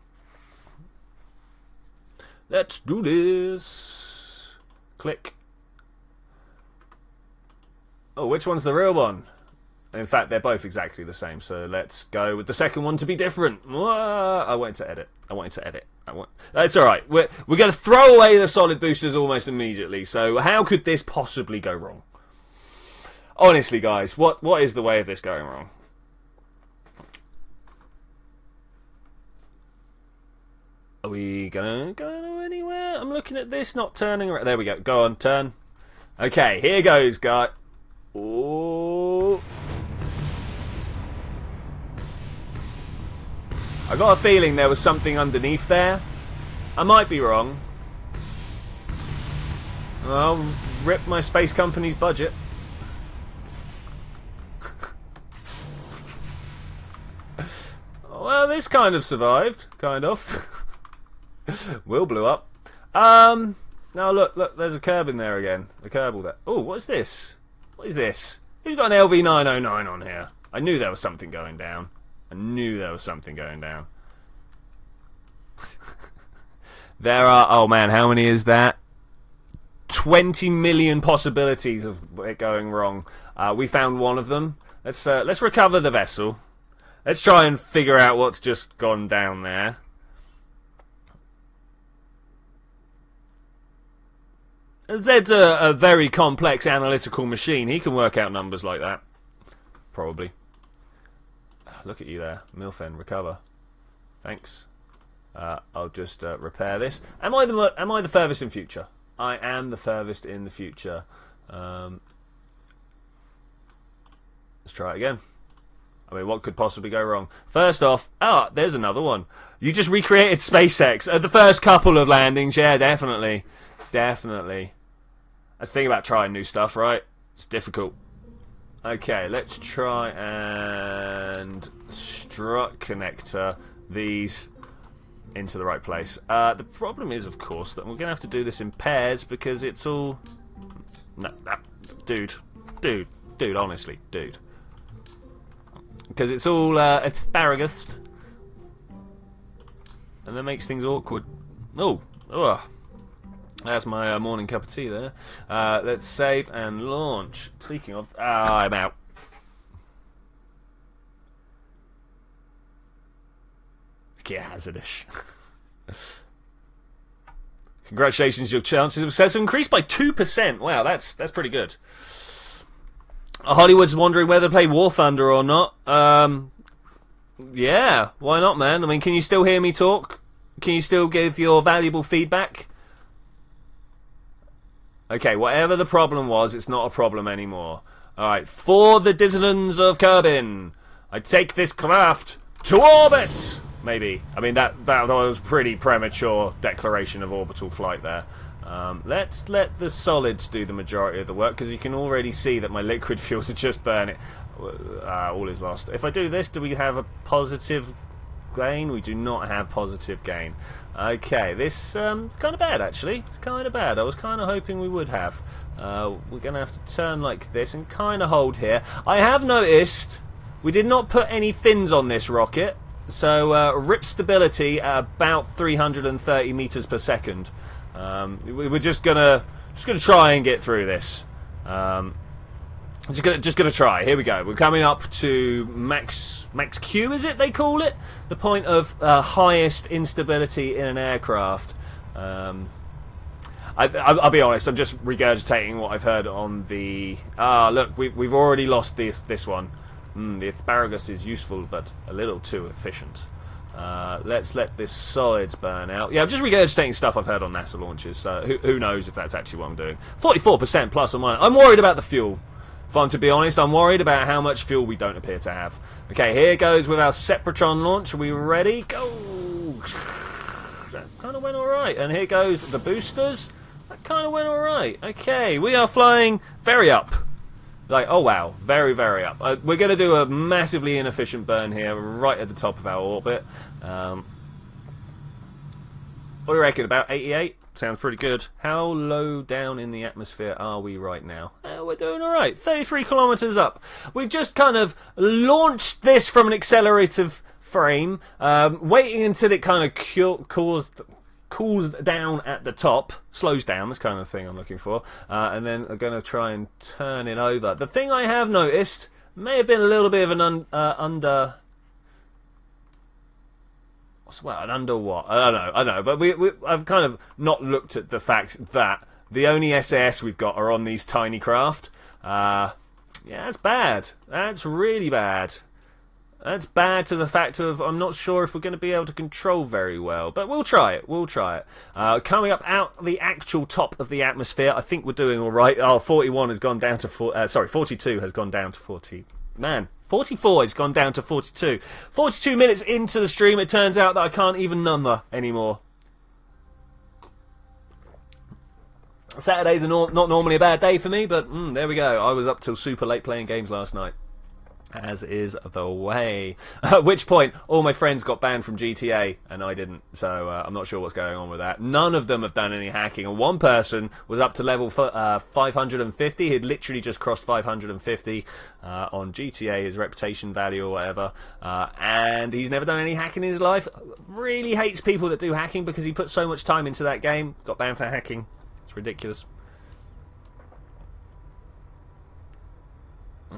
Let's do this. Click. Oh, which one's the real one? In fact, they're both exactly the same. So let's go with the second one to be different. I wanted to edit. That's all right. We're going to throw away the solid boosters almost immediately. So how could this possibly go wrong? Honestly, guys, what is the way of this going wrong? Are we going to go anywhere? I'm looking at this, not turning around. There we go. Go on, turn. Okay, here goes, guy. Oh. I got a feeling there was something underneath there. I might be wrong. I'll rip my space company's budget. Well, this kind of survived. Kind of. Will blew up. Now look, there's a Kerb in there again. A Kerbal there. Oh, what's this? What is this? Who's got an LV909 on here? I knew there was something going down. There are... Oh man, how many is that? 20 million possibilities of it going wrong. We found one of them. Let's recover the vessel. Let's try and figure out what's just gone down there. Zed's a very complex analytical machine. He can work out numbers like that. Probably. Look at you there. Milfen, recover. Thanks. I'll just repair this. Am I the furthest in future? I am the furthest in the future. Let's try it again. I mean, what could possibly go wrong? First off, there's another one. You just recreated SpaceX at the first couple of landings. Yeah, definitely. That's the thing about trying new stuff, right? It's difficult. Okay, let's try and strut connector these into the right place. The problem is, of course, that we're going to have to do this in pairs because it's all... No, dude, honestly, dude. Because it's all asparagus. And that makes things awkward. Oh, that's my morning cup of tea there. Let's save and launch. Speaking of... I'm out. rocket hazardish. Congratulations, your chances of success have increased by 2%. Wow, that's pretty good. Hollywood's wondering whether to play War Thunder or not. Yeah, why not, man? I mean, can you still hear me talk? Can you still give your valuable feedback? Okay, whatever the problem was, it's not a problem anymore. Alright, for the Dissonance of Kerbin, I take this craft to orbit! Maybe. I mean, that was pretty premature declaration of orbital flight there. Let's let the solids do the majority of the work, because you can already see that my liquid fuels are just burning. All is lost. If I do this, do we have a positive gain? We do not have positive gain. Okay, this it's kind of bad, actually. It's kind of bad. I was kind of hoping we would have. We're going to have to turn like this and kind of hold here. I have noticed we did not put any fins on this rocket. So rip stability at about 330 meters per second. We're just gonna try and get through this. Just gonna try. Here we go. We're coming up to max Q, is it they call it? The point of highest instability in an aircraft. I'll be honest. I'm just regurgitating what I've heard on the. Look, we've already lost this one. The asparagus is useful, but a little too efficient. Let's let this solids burn out. Yeah, I'm just regurgitating stuff I've heard on NASA launches, so who knows if that's actually what I'm doing. 44% plus or minus. I'm worried about the fuel. If I'm to be honest, I'm worried about how much fuel we don't appear to have. Okay, here goes with our Sepratron launch. Are we ready? Go! That kind of went alright. And here goes the boosters. That kind of went alright. Okay, we are flying very up. Like, oh wow, very, very up. We're going to do a massively inefficient burn here, right at the top of our orbit. What do you reckon, about 88? Sounds pretty good. How low down in the atmosphere are we right now? We're doing alright, 33 kilometers up. We've just kind of launched this from an accelerative frame, waiting until it kind of cools down at the top, slows down, that's kind of the thing I'm looking for, and then I'm going to try and turn it over. The thing I have noticed may have been a little bit of an under what? I don't know, but I've kind of not looked at the fact that the only SAS we've got are on these tiny craft. Yeah, that's bad. That's really bad. That's bad to the fact of I'm not sure if we're going to be able to control very well. But we'll try it. We'll try it. Coming up out the actual top of the atmosphere, I think we're doing all right. 41 has gone down to 42 has gone down to 40. Man, 44 has gone down to 42. 42 minutes into the stream, it turns out that I can't even number anymore. Saturdays are not normally a bad day for me, but there we go. I was up till super late playing games last night. As is the way. At which point, all my friends got banned from GTA, and I didn't. So I'm not sure what's going on with that. None of them have done any hacking, and one person was up to level 550. He'd literally just crossed 550 on GTA, his reputation value or whatever, and he's never done any hacking in his life. Really hates people that do hacking because he put so much time into that game. Got banned for hacking. It's ridiculous.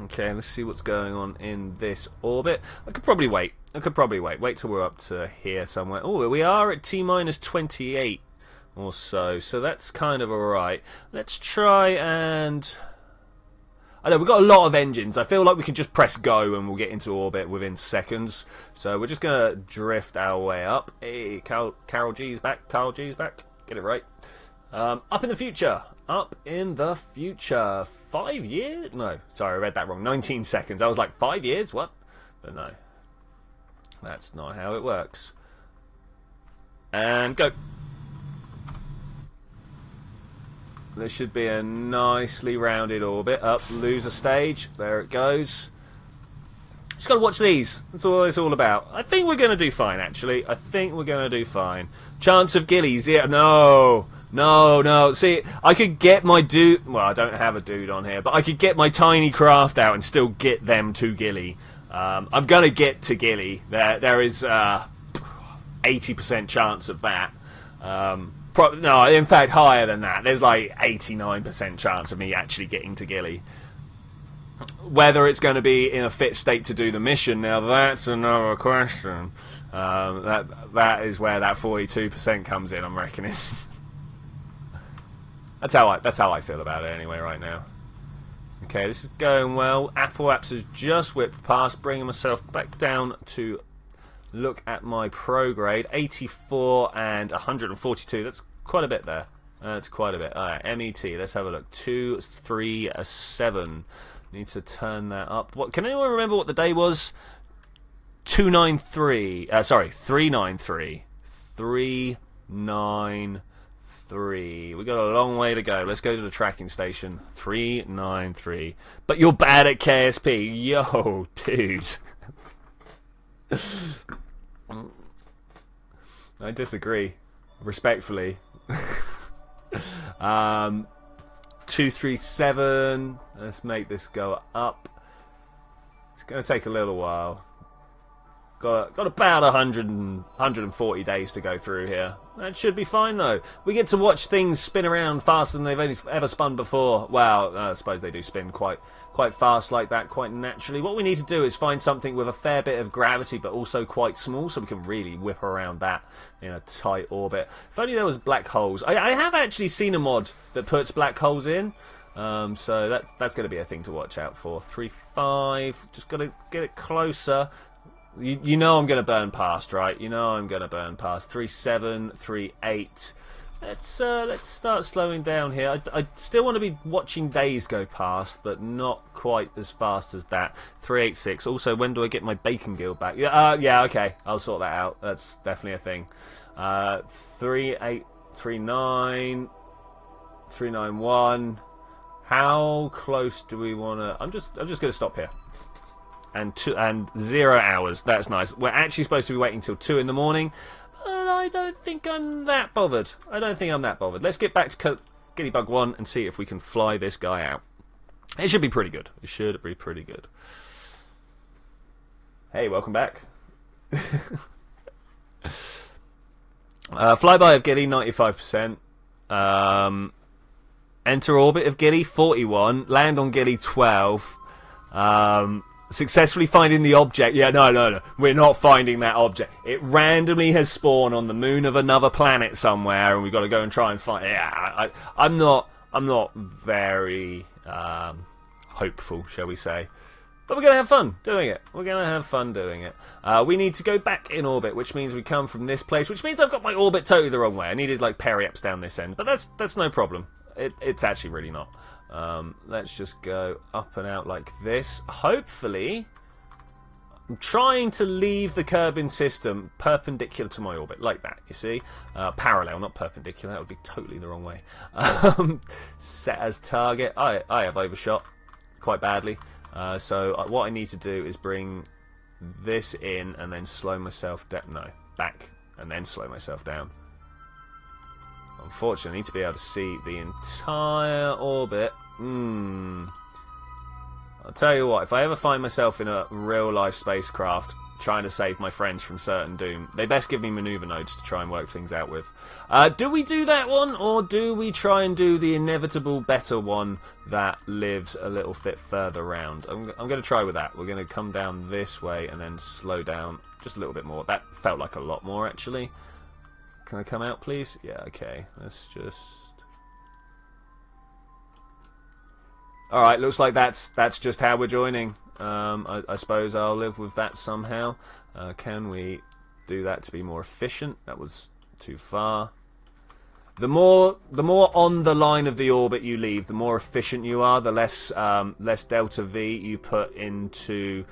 Okay, let's see what's going on in this orbit. I could probably wait. Wait till we're up to here somewhere. Oh, we are at T-minus 28 or so, so that's kind of alright. Let's try and... I know, we've got a lot of engines. I feel like we can just press go and we'll get into orbit within seconds. So we're just going to drift our way up. Hey, Carol G's back. Carl G's back. Get it right. Up in the future. Up in the future. 5 years? No, sorry, I read that wrong. 19 seconds. I was like, 5 years? What? But no. That's not how it works. And go. This should be a nicely rounded orbit. Up, lose a stage. There it goes. Just got to watch these. That's all it's all about. I think we're going to do fine, actually. I think we're going to do fine. Chance of gillies. Yeah, no. No. See, I could get my dude... Well, I don't have a dude on here, but I could get my tiny craft out and still get them to Gilly. I'm going to get to Gilly. There is 80% chance of that. No, in fact, higher than that. There's like 89% chance of me actually getting to Gilly. Whether it's going to be in a fit state to do the mission, now that's another question. That is where that 42% comes in, I'm reckoning. That's how I feel about it anyway right now. Okay, this is going well. Apple Apps has just whipped past, bringing myself back down to look at my pro grade. 84 and 142. That's quite a bit there. That's quite a bit. Alright, MET, let's have a look. 237. Need to turn that up. What? Can anyone remember what the day was? 293. Sorry, 393. 393. We got a long way to go. Let's go to the tracking station. 393. But you're bad at KSP. Yo, dude. I disagree. Respectfully. 237. Let's make this go up. It's going to take a little while. Got about 140 days to go through here. That should be fine though. We get to watch things spin around faster than they've ever spun before. Well, I suppose they do spin quite fast like that, quite naturally. What we need to do is find something with a fair bit of gravity, but also quite small, so we can really whip around that in a tight orbit. If only there was black holes. I have actually seen a mod that puts black holes in. So that's going to be a thing to watch out for. 3.5. Just got to get it closer. You know I'm going to burn past, right? You know I'm going to burn past. 3.7, 3.8. Let's start slowing down here. I still want to be watching days go past, but not quite as fast as that. 3.86. Also, when do I get my bacon guild back? Yeah, okay. I'll sort that out. That's definitely a thing. 3.8, 3.9, 3.91. How close do we want to... I'm just going to stop here. And 0 hours. That's nice. We're actually supposed to be waiting till 2 in the morning. But I don't think I'm that bothered. Let's get back to Giddybug 1 and see if we can fly this guy out. It should be pretty good. Hey, welcome back. Flyby of Giddy, 95%. Enter orbit of Giddy, 41. Land on Giddy, 12. Successfully finding the object. Yeah, no. We're not finding that object. It randomly has spawned on the moon of another planet somewhere, and we've got to go and try and find. Yeah, I'm not very hopeful, shall we say? But we're gonna have fun doing it. We need to go back in orbit, which means we come from this place, which means I've got my orbit totally the wrong way. I needed like periaps down this end, but that's no problem. It's actually really not. Let's just go up and out like this. Hopefully, I'm trying to leave the Kerbin system perpendicular to my orbit, like that, you see? Parallel, not perpendicular, that would be totally the wrong way. Set as target. I have overshot quite badly. So what I need to do is bring this in and then slow myself down. No, back and then slow myself down. Unfortunately, I need to be able to see the entire orbit. I'll tell you what, if I ever find myself in a real-life spacecraft trying to save my friends from certain doom, they best give me maneuver nodes to try and work things out with. Do we do that one, or do we try and do the inevitable better one that lives a little bit further around? I'm going to try with that. We're going to come down this way and then slow down just a little bit more. That felt like a lot more, actually. Can I come out, please? Yeah, okay. Let's just... Alright, looks like that's just how we're joining. I suppose I'll live with that somehow. Can we do that to be more efficient? That was too far. The more on the line of the orbit you leave, the more efficient you are, the less delta V you put into,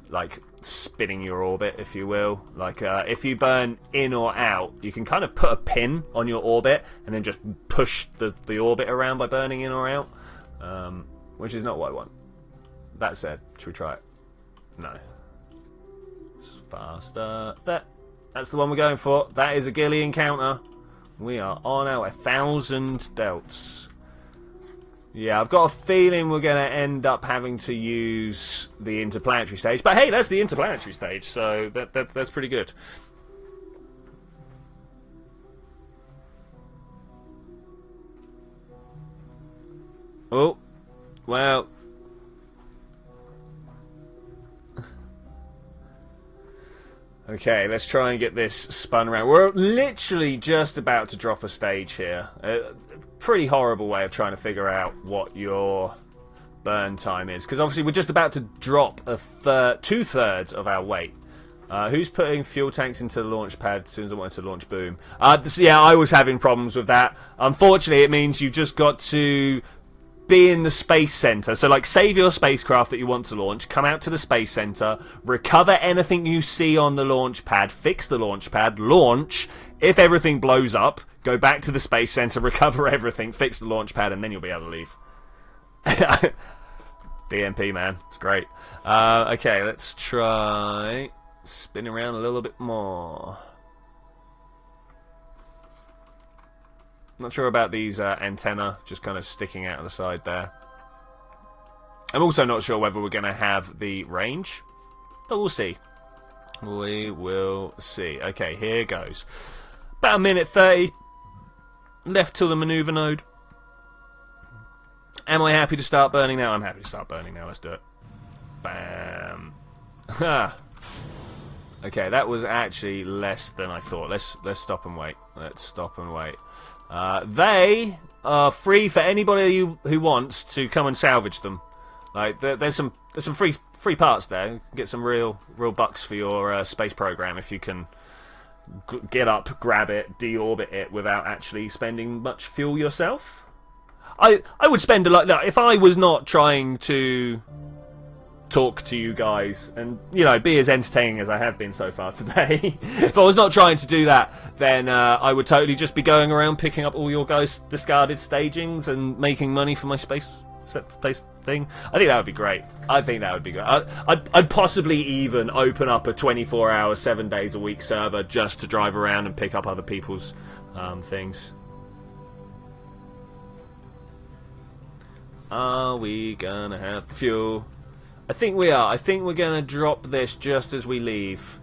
like, spinning your orbit, if you will. Like, if you burn in or out, you can kind of put a pin on your orbit and then just push the orbit around by burning in or out, which is not what I want. That said, should we try it? No. It's faster. That's the one we're going for. That is a ghillie encounter. We are on our 1,000 delts. Yeah, I've got a feeling we're going to end up having to use the interplanetary stage. But hey, that's the interplanetary stage, so that's pretty good. Oh, well, Okay, let's try and get this spun around. We're literally just about to drop a stage here. Pretty horrible way of trying to figure out what your burn time is, because obviously we're just about to drop a 2/3 of our weight. Who's putting fuel tanks into the launch pad as soon as I wanted to launch boom? Yeah, I was having problems with that. Unfortunately, it means you've just got to be in the space center. So, like, save your spacecraft that you want to launch, come out to the space center, recover anything you see on the launch pad, fix the launch pad, launch. If everything blows up, go back to the space center, recover everything, fix the launch pad, and then you'll be able to leave. DMP, man. It's great. Okay, let's try spin around a little bit more. Not sure about these antenna just kind of sticking out of the side there. I'm also not sure whether we're going to have the range, but we'll see. We will see. Okay, here goes. About 1:30 left till the maneuver node. Am I happy to start burning now? I'm happy to start burning now. Let's do it. Bam. Ha. Okay, that was actually less than I thought. Let's stop and wait. Let's stop and wait. They are free for anybody who wants to come and salvage them. Like there's some free parts there. You can get some real bucks for your space program if you can get up, grab it, deorbit it without actually spending much fuel yourself. I would spend a lot. Look, if I was not trying to talk to you guys and, you know, be as entertaining as I have been so far today, if I was not trying to do that, then I would totally just be going around picking up all your guys' discarded stagings and making money for my space thing. I think that would be great. I think that would be great. I'd possibly even open up a 24-hour, 7 days a week server just to drive around and pick up other people's things. Are we gonna have the fuel? I think we are. I think we're gonna drop this just as we leave.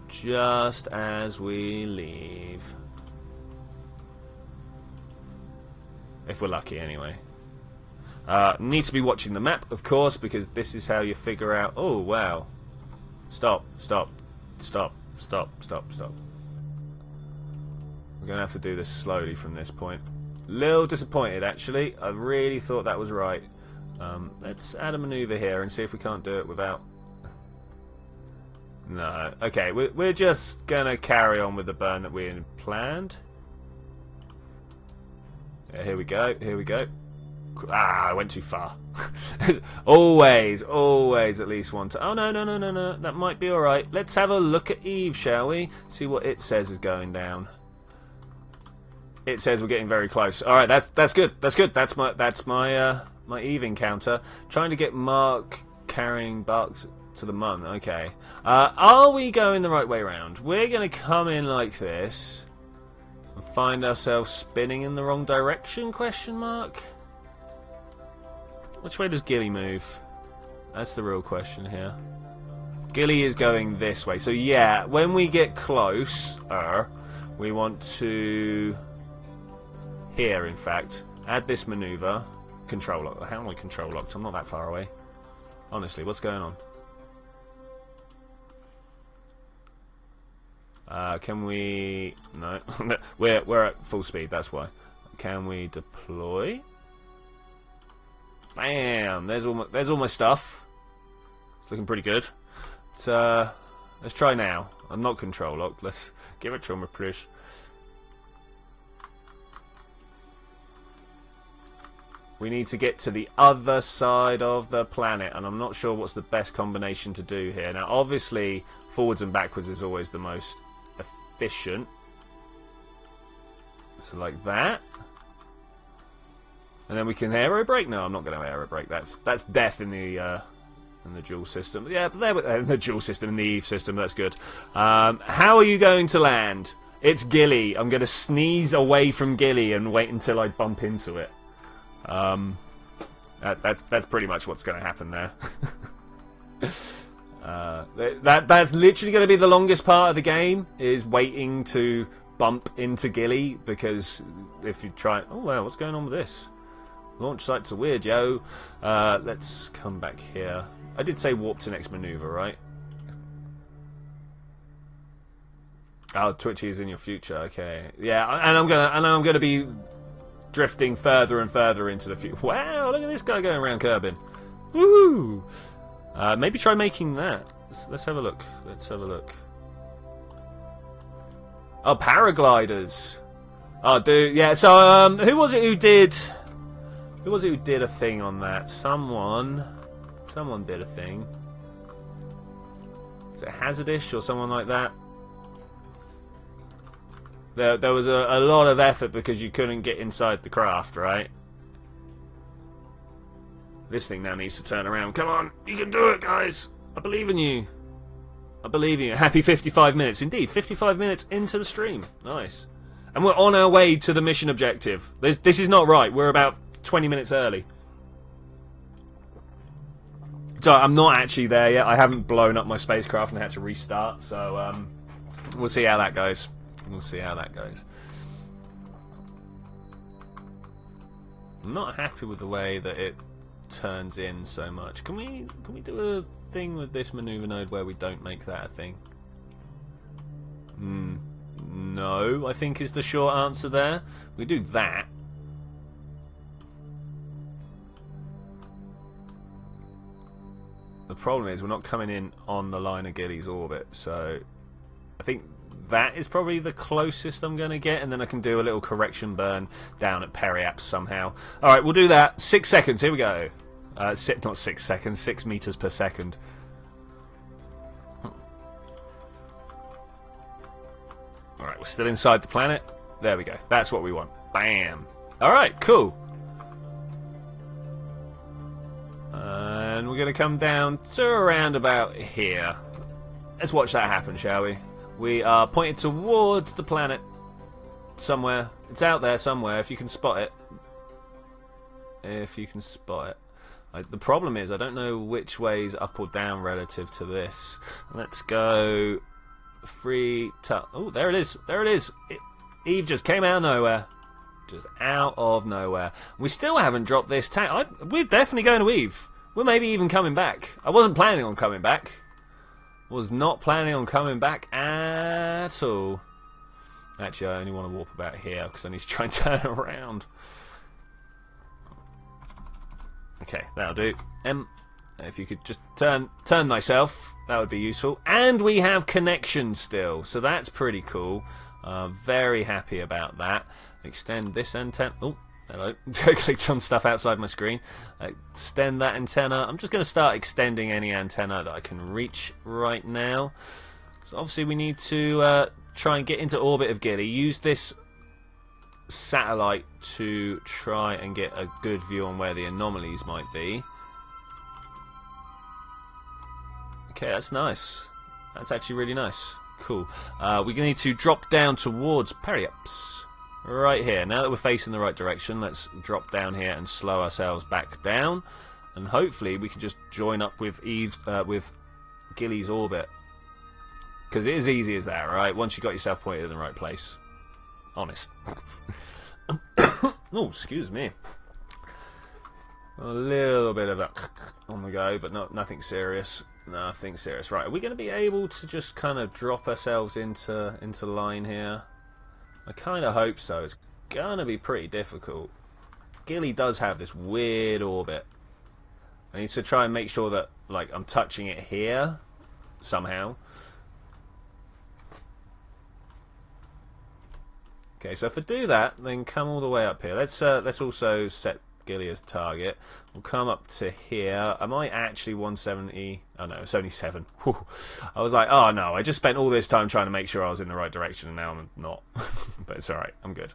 Just as we leave. If we're lucky, anyway. Need to be watching the map, of course, because this is how you figure out... Oh, wow. Stop, stop, stop, stop, stop, stop. We're gonna have to do this slowly from this point. Little disappointed, actually. I really thought that was right. Let's add a maneuver here and see if we can't do it without... No. Okay, we're just gonna carry on with the burn that we had planned. Yeah, here we go, here we go. Ah, I went too far. always at least one time. Oh, no. That might be alright. Let's have a look at Eve, shall we? See what it says is going down. It says we're getting very close. All right, that's good. That's good. That's my my Eve encounter. Trying to get Mark carrying Bucks to the Mun. Okay. Are we going the right way around? We're gonna come in like this and find ourselves spinning in the wrong direction? Question mark. Which way does Gilly move? That's the real question here. Gilly is going this way. So yeah, when we get close, we want to... Here, in fact, add this maneuver. Control lock. How am I control locked? I'm not that far away. Honestly, what's going on? Can we... No. we're at full speed, that's why. Can we deploy? Bam! There's all my stuff. It's looking pretty good. Let's try now. I'm not control locked. Let's give it to him, please. We need to get to the other side of the planet, and I'm not sure what's the best combination to do here. Now, obviously, forwards and backwards is always the most efficient. So like that. And then we can aero brake. No, I'm not going to aero brake. That's death in the dual system. Yeah, but there in the dual system, in the Eve system. That's good. How are you going to land? It's Gilly. I'm going to sneeze away from Gilly and wait until I bump into it. That's pretty much what's going to happen there. That's literally going to be the longest part of the game, is waiting to bump into Gilly, because if you try... Oh, wow, what's going on with this? Launch sites are weird, yo. Let's come back here. I did say warp to next maneuver, right? Oh, Twitchi is in your future. Okay, yeah, and I'm gonna be drifting further and further into the future. Wow, look at this guy going around Kerbin. Woohoo! Maybe try making that. Let's have a look. Let's have a look. Oh, paragliders. Oh, dude, yeah. So, who was it who did? Who was it who did a thing on that? Someone did a thing. Is it Hazardish or someone like that? There was a lot of effort because you couldn't get inside the craft, right? This thing now needs to turn around. Come on, you can do it, guys. I believe in you. I believe in you. Happy 55 minutes. Indeed, 55 minutes into the stream. Nice. And we're on our way to the mission objective. This is not right. We're about 20 minutes early. So I'm not actually there yet. I haven't blown up my spacecraft and had to restart. So we'll see how that goes. We'll see how that goes. I'm not happy with the way that it turns in so much. Can we do a thing with this maneuver node where we don't make that a thing? No, I think is the short answer there. We do that. The problem is we're not coming in on the line of Gilly's orbit, so I think that is probably the closest I'm going to get, and then I can do a little correction burn down at Periaps somehow. Alright, we'll do that. 6 seconds, here we go. Not 6 seconds, 6 meters per second. Alright, we're still inside the planet. There we go. That's what we want. Bam. Alright, cool. And we're going to come down to around about here. Let's watch that happen, shall we? We are pointed towards the planet somewhere. It's out there somewhere, if you can spot it. If you can spot it. The problem is I don't know which way is up or down relative to this. Let's go oh, there it is. There it is. Eve just came out of nowhere. Just out of nowhere. We still haven't dropped this tank. We're definitely going to Eve. We're maybe even coming back. I wasn't planning on coming back. Was not planning on coming back at all. Actually, I only want to warp about here because I need to try and turn around. Okay, that'll do. If you could just turn thyself, that would be useful. And we have connection still, so that's pretty cool. Very happy about that. Extend this antenna. Oh, hello. I clicked on stuff outside my screen. Extend that antenna. I'm just going to start extending any antenna that I can reach right now. So obviously we need to try and get into orbit of Gilly. Use this satellite to try and get a good view on where the anomalies might be. Okay, that's nice. That's actually really nice. Cool. We're going to drop down towards Periaps. Right here. Now that we're facing the right direction, let's drop down here and slow ourselves back down, and hopefully we can just join up with with Gilly's orbit, because it is easy as that, right? Once you've got yourself pointed in the right place. Honest. Oh, excuse me. A little bit of a on the go, but nothing serious. Nothing serious. Right, are we going to be able to just kind of drop ourselves into line here? I kind of hope so. It's going to be pretty difficult. Gilly does have this weird orbit. I need to try and make sure that, like, I'm touching it here somehow. Okay, so if I do that, then come all the way up here. Let's also set Gilly as target. We'll come up to here. Am I actually 170? Oh no, it's only 7. Whew. I was like, oh no, I just spent all this time trying to make sure I was in the right direction, and now I'm not. But it's alright, I'm good.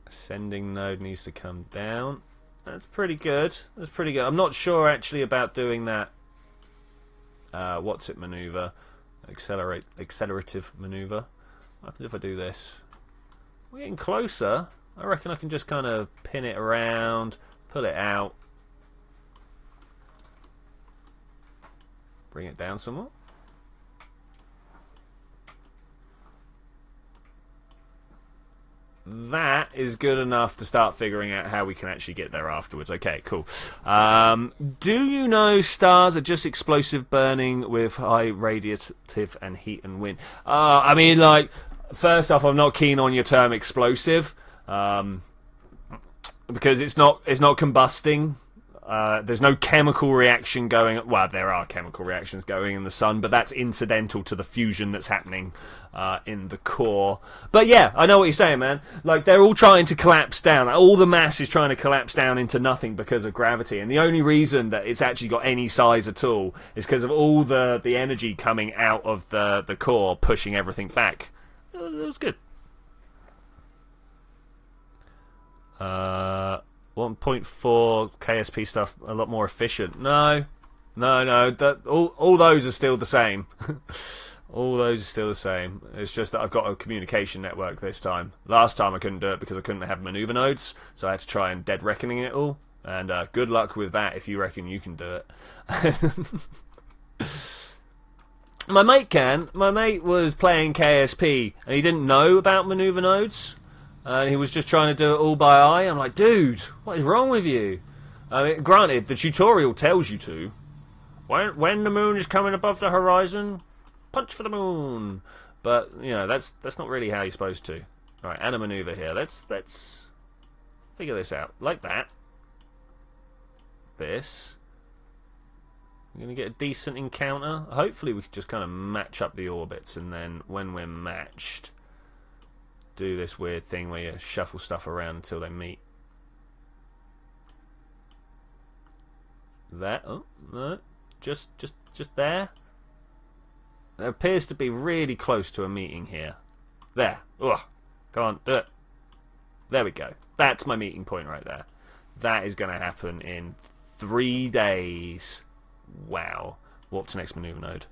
Ascending node needs to come down. That's pretty good. That's pretty good. I'm not sure actually about doing that. What's it maneuver? Accelerative maneuver. What happens if I do this? We're getting closer. I reckon I can just kind of pin it around, pull it out, bring it down some more. that is good enough to start figuring out how we can actually get there afterwards. Okay, cool. Do you know stars are just explosive burning with high radiative and heat and wind? I mean, like, first off, I'm not keen on your term explosive, because it's not combusting. There's no chemical reaction going. Well, there are chemical reactions going in the sun, but that's incidental to the fusion that's happening in the core. But yeah, I know what you're saying, man. Like, they're all trying to collapse down. All the mass is trying to collapse down into nothing because of gravity. And the only reason that it's actually got any size at all is because of all the energy coming out of the core, pushing everything back. It was good. 1.4 KSP stuff a lot more efficient. No. All those are still the same. All those are still the same. It's just that I've got a communication network this time. Last time I couldn't do it because I couldn't have maneuver nodes, so I had to try and dead reckoning it all. And good luck with that if you reckon you can do it. My mate can. My mate was playing KSP and he didn't know about maneuver nodes. And he was just trying to do it all by eye. I'm like, dude, what is wrong with you? I mean, granted, the tutorial tells you to. When the moon is coming above the horizon, punch for the moon. But, you know, that's not really how you're supposed to. Alright, and a maneuver here. Let's figure this out. Like that. This. We're going to get a decent encounter. Hopefully we can just kind of match up the orbits, and then when we're matched, do this weird thing where you shuffle stuff around until they meet. There. Oh, no. Just there. It appears to be really close to a meeting here. There. Ugh. Come on, do it. There we go. That's my meeting point right there. That is going to happen in 3 days. Wow. Warp to next maneuver node.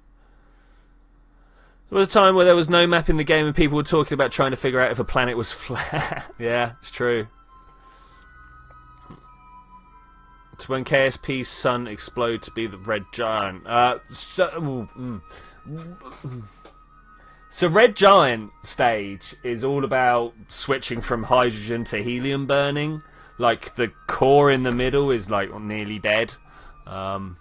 There was a time where there was no map in the game and people were talking about trying to figure out if a planet was flat. Yeah, it's true. It's when KSP's sun explodes to be the red giant. So red giant stage is all about switching from hydrogen to helium burning. Like, the core in the middle is like nearly dead. And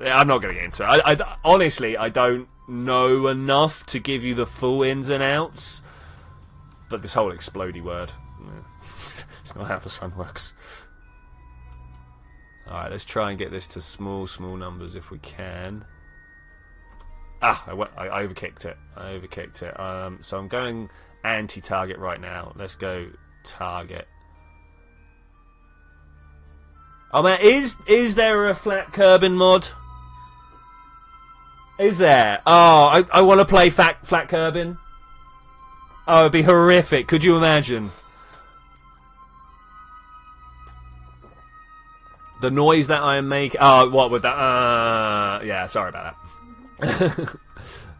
I'm not going to get into it. I honestly, I don't know enough to give you the full ins and outs. But this whole explodey word, it's not how the sun works. Alright, let's try and get this to small numbers if we can. Ah, I overkicked it. So I'm going anti-target right now. Let's go target. Oh man, is there a flat Kerbal mod? Is there? Oh, I want to play flat Kerbal. Oh, it'd be horrific. Could you imagine? The noise that I am making. Oh, what would that? Yeah, sorry about that.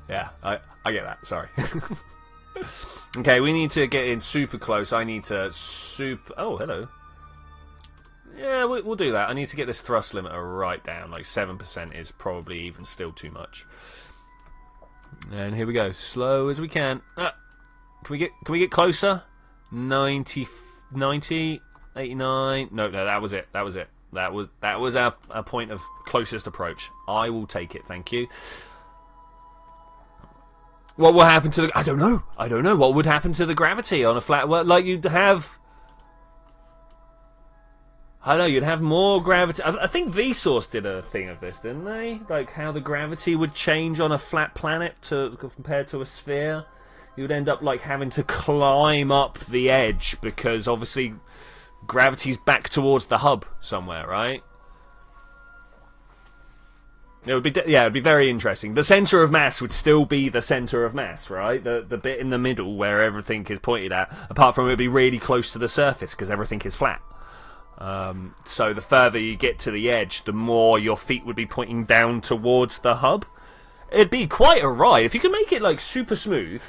Yeah, I get that. Sorry. Okay, we need to get in super close. I need to Oh, hello. Yeah, we'll do that. I need to get this thrust limiter right down. Like 7% is probably even still too much. And here we go, slow as we can. Can we get closer? 90, 89. No, that was it. That was our point of closest approach. I will take it, thank you. What will happen to the? I don't know. What would happen to the gravity on a flat? Well, like you'd have. I don't know, you'd have more gravity. I think Vsauce did a thing of this, didn't they? Like how the gravity would change on a flat planet compared to a sphere. You would end up like having to climb up the edge because obviously gravity's back towards the hub somewhere, right? It would be it'd be very interesting. The center of mass would still be the center of mass, right? The bit in the middle where everything is pointed at, apart from it would be really close to the surface because everything is flat. So the further you get to the edge, the more your feet would be pointing down towards the hub. It'd be quite a ride. If you could make it like super smooth,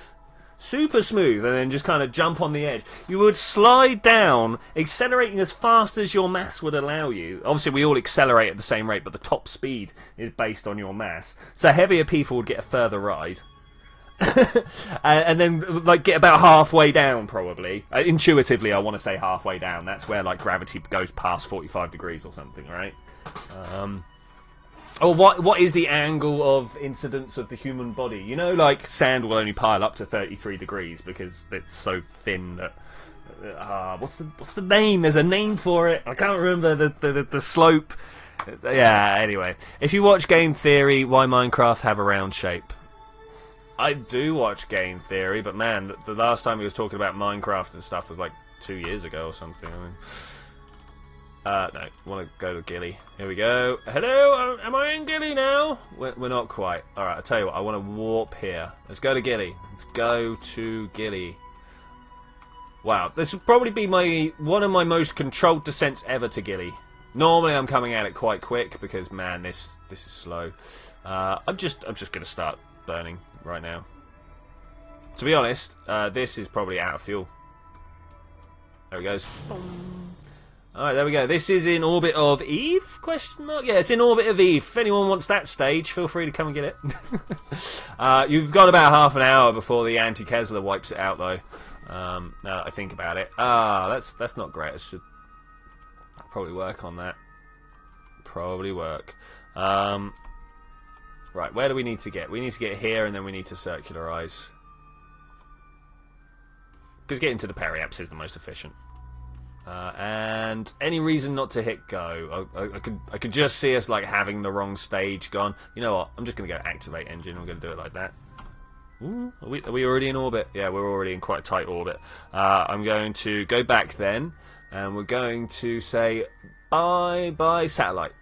and then just kind of jump on the edge, you would slide down, accelerating as fast as your mass would allow you. Obviously, we all accelerate at the same rate, but the top speed is based on your mass. So heavier people would get a further ride. and then like get about halfway down, probably. Intuitively, I want to say halfway down. That's where like gravity goes past 45 degrees or something, right? Or what is the angle of incidence of the human body? You know, like sand will only pile up to 33 degrees because it's so thin that. What's the name? There's a name for it. I can't remember the slope. Yeah. Anyway, if you watch Game Theory, why Minecraft have a round shape? I do watch Game Theory, but man, the last time he was talking about Minecraft and stuff was like 2 years ago or something. I mean, no, want to go to Gilly. Here we go. Hello, am I in Gilly now? We're not quite. All right, I'll tell you what. I want to warp here. Let's go to Gilly. Let's go to Gilly. Wow, this would probably be one of my most controlled descents ever to Gilly. Normally, I'm coming at it quite quick because man, this is slow. I'm just gonna start burning right now. To be honest, this is probably out of fuel. There he goes. Alright, there we go. This is in orbit of Eve? Question mark? Yeah, it's in orbit of Eve. If anyone wants that stage, feel free to come and get it. You've got about half an hour before the anti-Kesler wipes it out, though. Now that I think about it. That's not great. I should probably work on that. Probably work. Right, where do we need to get? We need to get here, and then we need to circularize. Because getting to the periapse is the most efficient. And any reason not to hit go? I could just see us like having the wrong stage gone. You know what? I'm just gonna go activate engine. I'm gonna do it like that. Ooh, are we already in orbit? Yeah, we're already in quite a tight orbit. I'm going to go back then, and we're going to say bye satellite.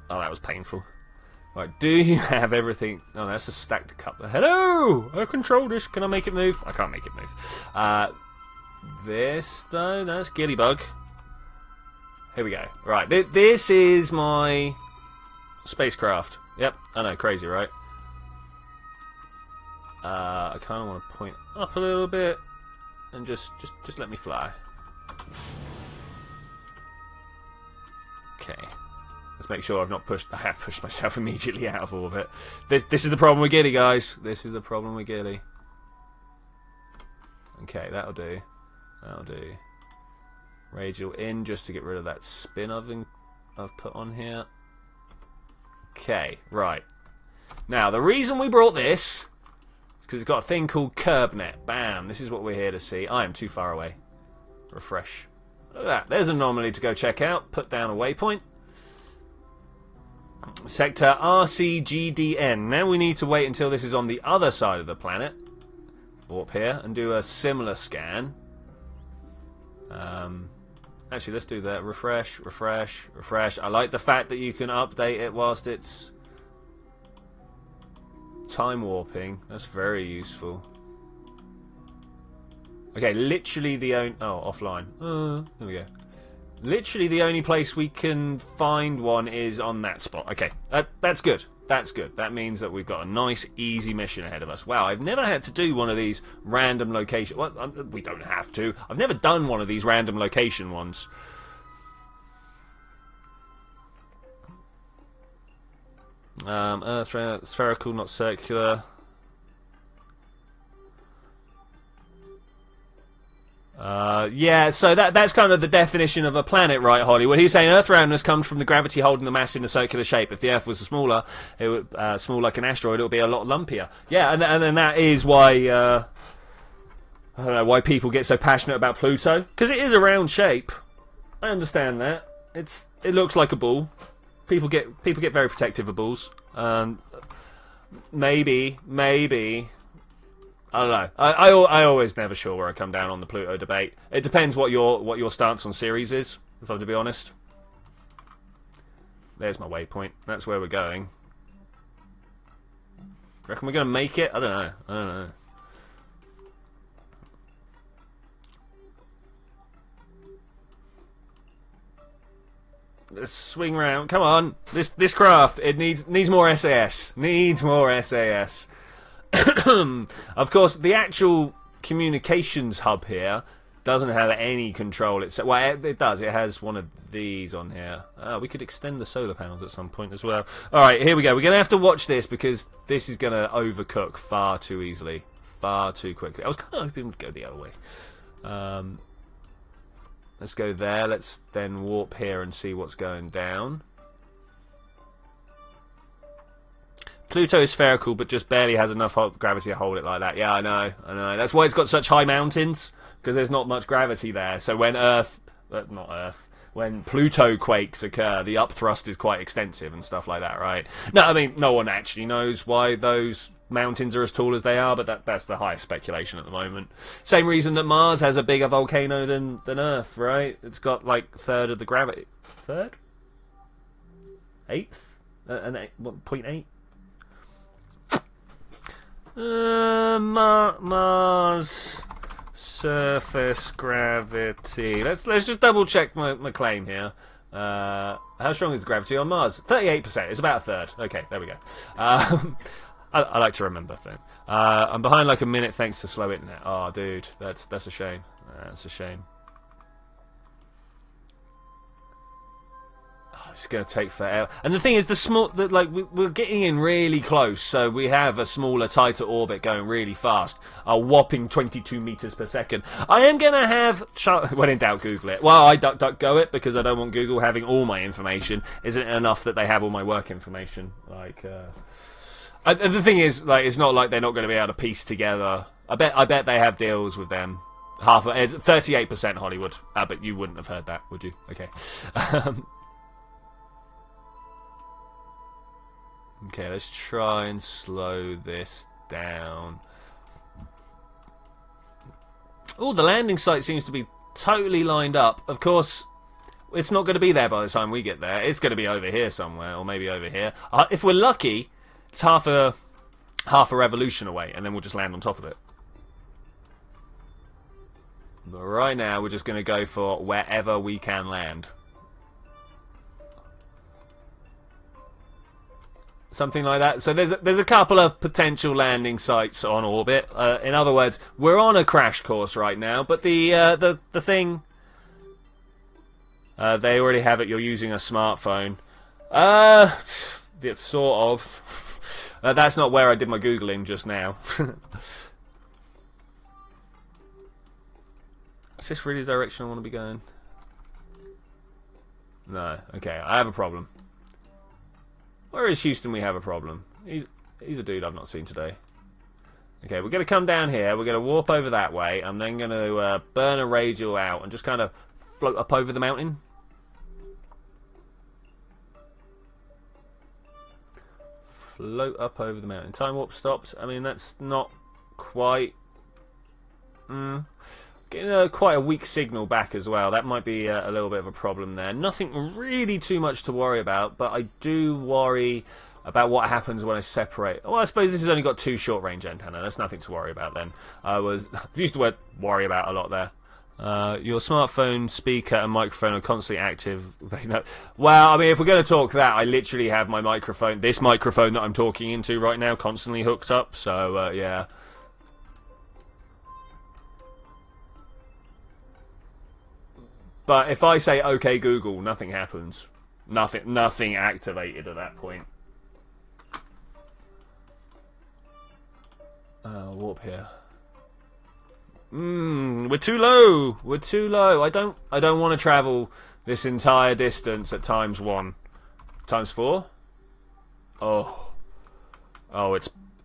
Oh, that was painful. Right, do you have everything? Oh, that's a stacked cup. Hello! I control this. Can I make it move? I can't make it move. This, though, that's Gillybug. Here we go. Right, this is my spacecraft. Yep, I know, crazy, right? I kind of want to point up a little bit and just let me fly. Okay. Let's make sure I've not pushed. I have pushed myself immediately out of orbit. This is the problem with Gilly, guys. This is the problem with Gilly. Okay, that'll do. That'll do. Radial in just to get rid of that spin I've put on here. Okay, right. Now the reason we brought this is because it's got a thing called KerbNet. Bam! This is what we're here to see. I am too far away. Refresh. Look at that. There's an anomaly to go check out. Put down a waypoint. Sector RCGDN. Now we need to wait until this is on the other side of the planet. Warp here and do a similar scan. Actually, let's do that. Refresh, refresh, refresh. I like the fact that you can update it whilst it's time warping. That's very useful. Okay, literally the only... Oh, offline. There we go. Literally the only place we can find one is on that spot. Okay, that's good. That's good. That means that we've got a nice, easy mission ahead of us. Wow, I've never had to do one of these random location... Well, we don't have to. I've never done one of these random location ones. Earth, spherical, not circular. Yeah, so that's kind of the definition of a planet, right, Hollywood? He's saying Earth roundness comes from the gravity holding the mass in a circular shape. If the Earth was smaller, it would small like an asteroid, it would be a lot lumpier. Yeah, and then that is why I don't know why people get so passionate about Pluto, because it is a round shape. I understand that. It looks like a ball. People get very protective of balls. Maybe. I don't know. I always never sure where I come down on the Pluto debate. It depends what your stance on Ceres is, if I'm to be honest. There's my waypoint. That's where we're going. Reckon we're gonna make it? I don't know. Let's swing round. Come on. This craft, it needs more SAS. Needs more SAS. Of course, the actual communications hub here doesn't have any control. Well, it does. It has one of these on here. We could extend the solar panels at some point as well. All right, here we go. We're going to have to watch this because this is going to overcook far too easily, far too quickly. I was kind of hoping to go the other way. Let's go there. Let's then warp here and see what's going down. Pluto is spherical, but just barely has enough gravity to hold it like that. Yeah, I know. That's why it's got such high mountains, because there's not much gravity there. So when when Pluto quakes occur, the upthrust is quite extensive and stuff like that, right? No, I mean, no one actually knows why those mountains are as tall as they are, but that's the highest speculation at the moment. Same reason that Mars has a bigger volcano than Earth, right? It's got like a third of the gravity. Third? Eighth? 0.8? Mars surface gravity. Let's just double check my claim here. How strong is the gravity on Mars? 38%. It's about a third. Okay, there we go. I like to remember things. I'm behind like a minute thanks to slow internet. Oh, dude, that's a shame. That's a shame. It's going to take forever. And the thing is, we're getting in really close, so we have a smaller, tighter orbit going really fast. A whopping 22 meters per second. I am going to have... When in doubt, Google it. Well, I DuckDuckGo it, because I don't want Google having all my information. Isn't it enough that they have all my work information? The thing is, it's not like they're not going to be able to piece together. I bet they have deals with them. 38% Hollywood. But you wouldn't have heard that, would you? Okay. Okay, let's try and slow this down. Oh, the landing site seems to be totally lined up. Of course, it's not going to be there by the time we get there. It's going to be over here somewhere, or maybe over here. If we're lucky, it's half a revolution away, and then we'll just land on top of it. But right now, we're just going to go for wherever we can land. Something like that. So there's a couple of potential landing sites on orbit. In other words, we're on a crash course right now. But the thing, they already have it. You're using a smartphone. It's sort of. That's not where I did my googling just now. Is this really the direction I want to be going? No. Okay, I have a problem. Where is Houston? We have a problem. He's a dude I've not seen today. Okay, we're going to come down here. We're going to warp over that way. I'm then going to burn a radial out and just kind of float up over the mountain. Float up over the mountain. Time warp stops. I mean, that's not quite... Getting quite a weak signal back as well. That might be a little bit of a problem there. Nothing really too much to worry about, but I do worry about what happens when I separate. Well, I suppose this has only got 2 short-range antenna. That's nothing to worry about then. I've used the word worry about a lot there. Your smartphone speaker and microphone are constantly active. Well, I mean, if we're going to talk that, I literally have my microphone, this microphone that I'm talking into right now, constantly hooked up. So, yeah. But if I say, OK, Google, nothing happens. Nothing activated at that point. Warp here. We're too low. We're too low. I don't want to travel this entire distance at ×1. ×4? Oh,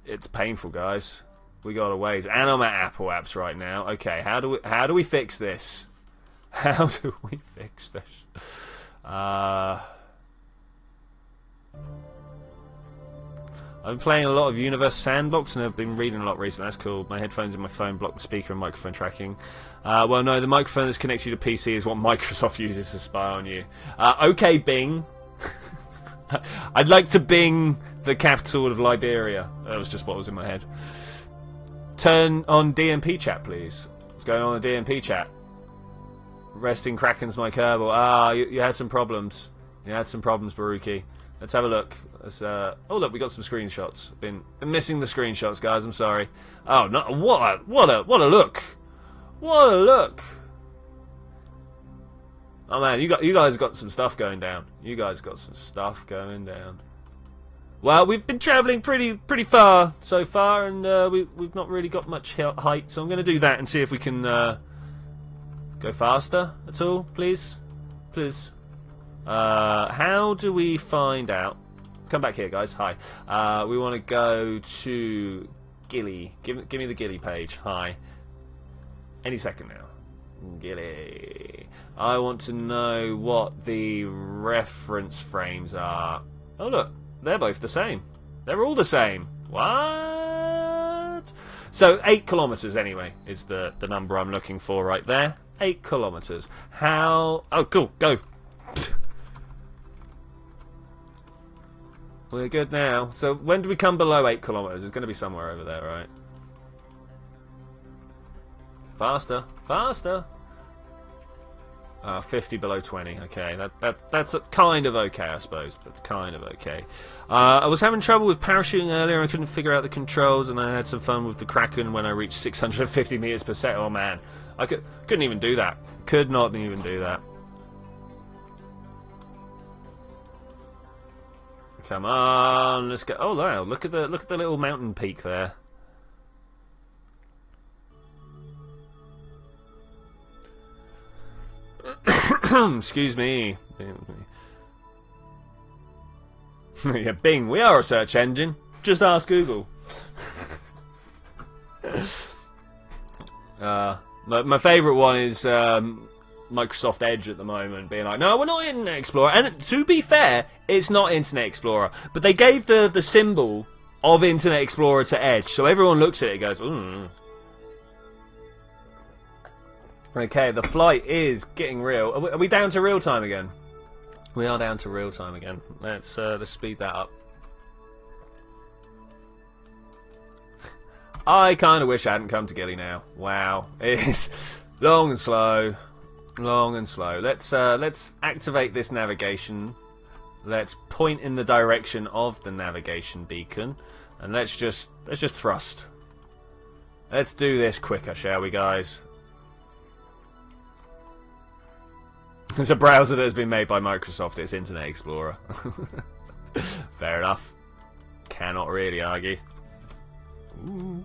it's painful, guys. We got a ways. And I'm at Apple Apps right now. Okay, how do we fix this? How do we fix this? I've been playing a lot of Universe Sandbox and I've been reading a lot recently. That's cool. My headphones and my phone block the speaker and microphone tracking. Well, no, the microphone that's connected to your PC is what Microsoft uses to spy on you. Okay, Bing. I'd like to Bing the capital of Liberia. That was just what was in my head. Turn on DMP chat, please. What's going on in the DMP chat? Resting Kraken's my Kerbal. You had some problems. You had some problems, Baruki. Let's have a look. Let's, oh look, we got some screenshots. Been missing the screenshots, guys. I'm sorry. Oh no! What a look! What a look! Oh man, you guys got some stuff going down. You guys got some stuff going down. Well, we've been travelling pretty far so far, and we've not really got much height. So I'm going to do that and see if we can go faster at all, please, please. How do we find out? Come back here, guys. Hi. We want to go to Gilly. Give me the Gilly page. Hi. Any second now. Gilly. I want to know what the reference frames are. Oh look, they're both the same. They're all the same. What? So 8 kilometers anyway is the number I'm looking for right there. 8 kilometers. How? Oh, cool. Go. We're good now. So when do we come below 8 kilometers? It's going to be somewhere over there, right? Faster, faster. 50 below 20. Okay, that's kind of okay, I suppose. That's kind of okay. I was having trouble with parachuting earlier. I couldn't figure out the controls, and I had some fun with the Kraken when I reached 650 meters per second. Oh man, I couldn't even do that. Could not even do that. Come on, let's go. Oh wow, look at the little mountain peak there. Excuse me. Yeah, Bing, we are a search engine. Just ask Google. My favourite one is Microsoft Edge at the moment, being like, no, we're not Internet Explorer. And to be fair, it's not Internet Explorer. But they gave the symbol of Internet Explorer to Edge, so everyone looks at it and goes, ooh. Okay, the flight is getting real. Are we down to real time again? We are down to real time again. Let's speed that up. I kind of wish I hadn't come to Gilly now. Wow, it's long and slow, long and slow. Let's activate this navigation. Let's point in the direction of the navigation beacon, and let's just thrust. Let's do this quicker, shall we, guys? It's a browser that has been made by Microsoft. It's Internet Explorer. Fair enough. Cannot really argue. Ooh.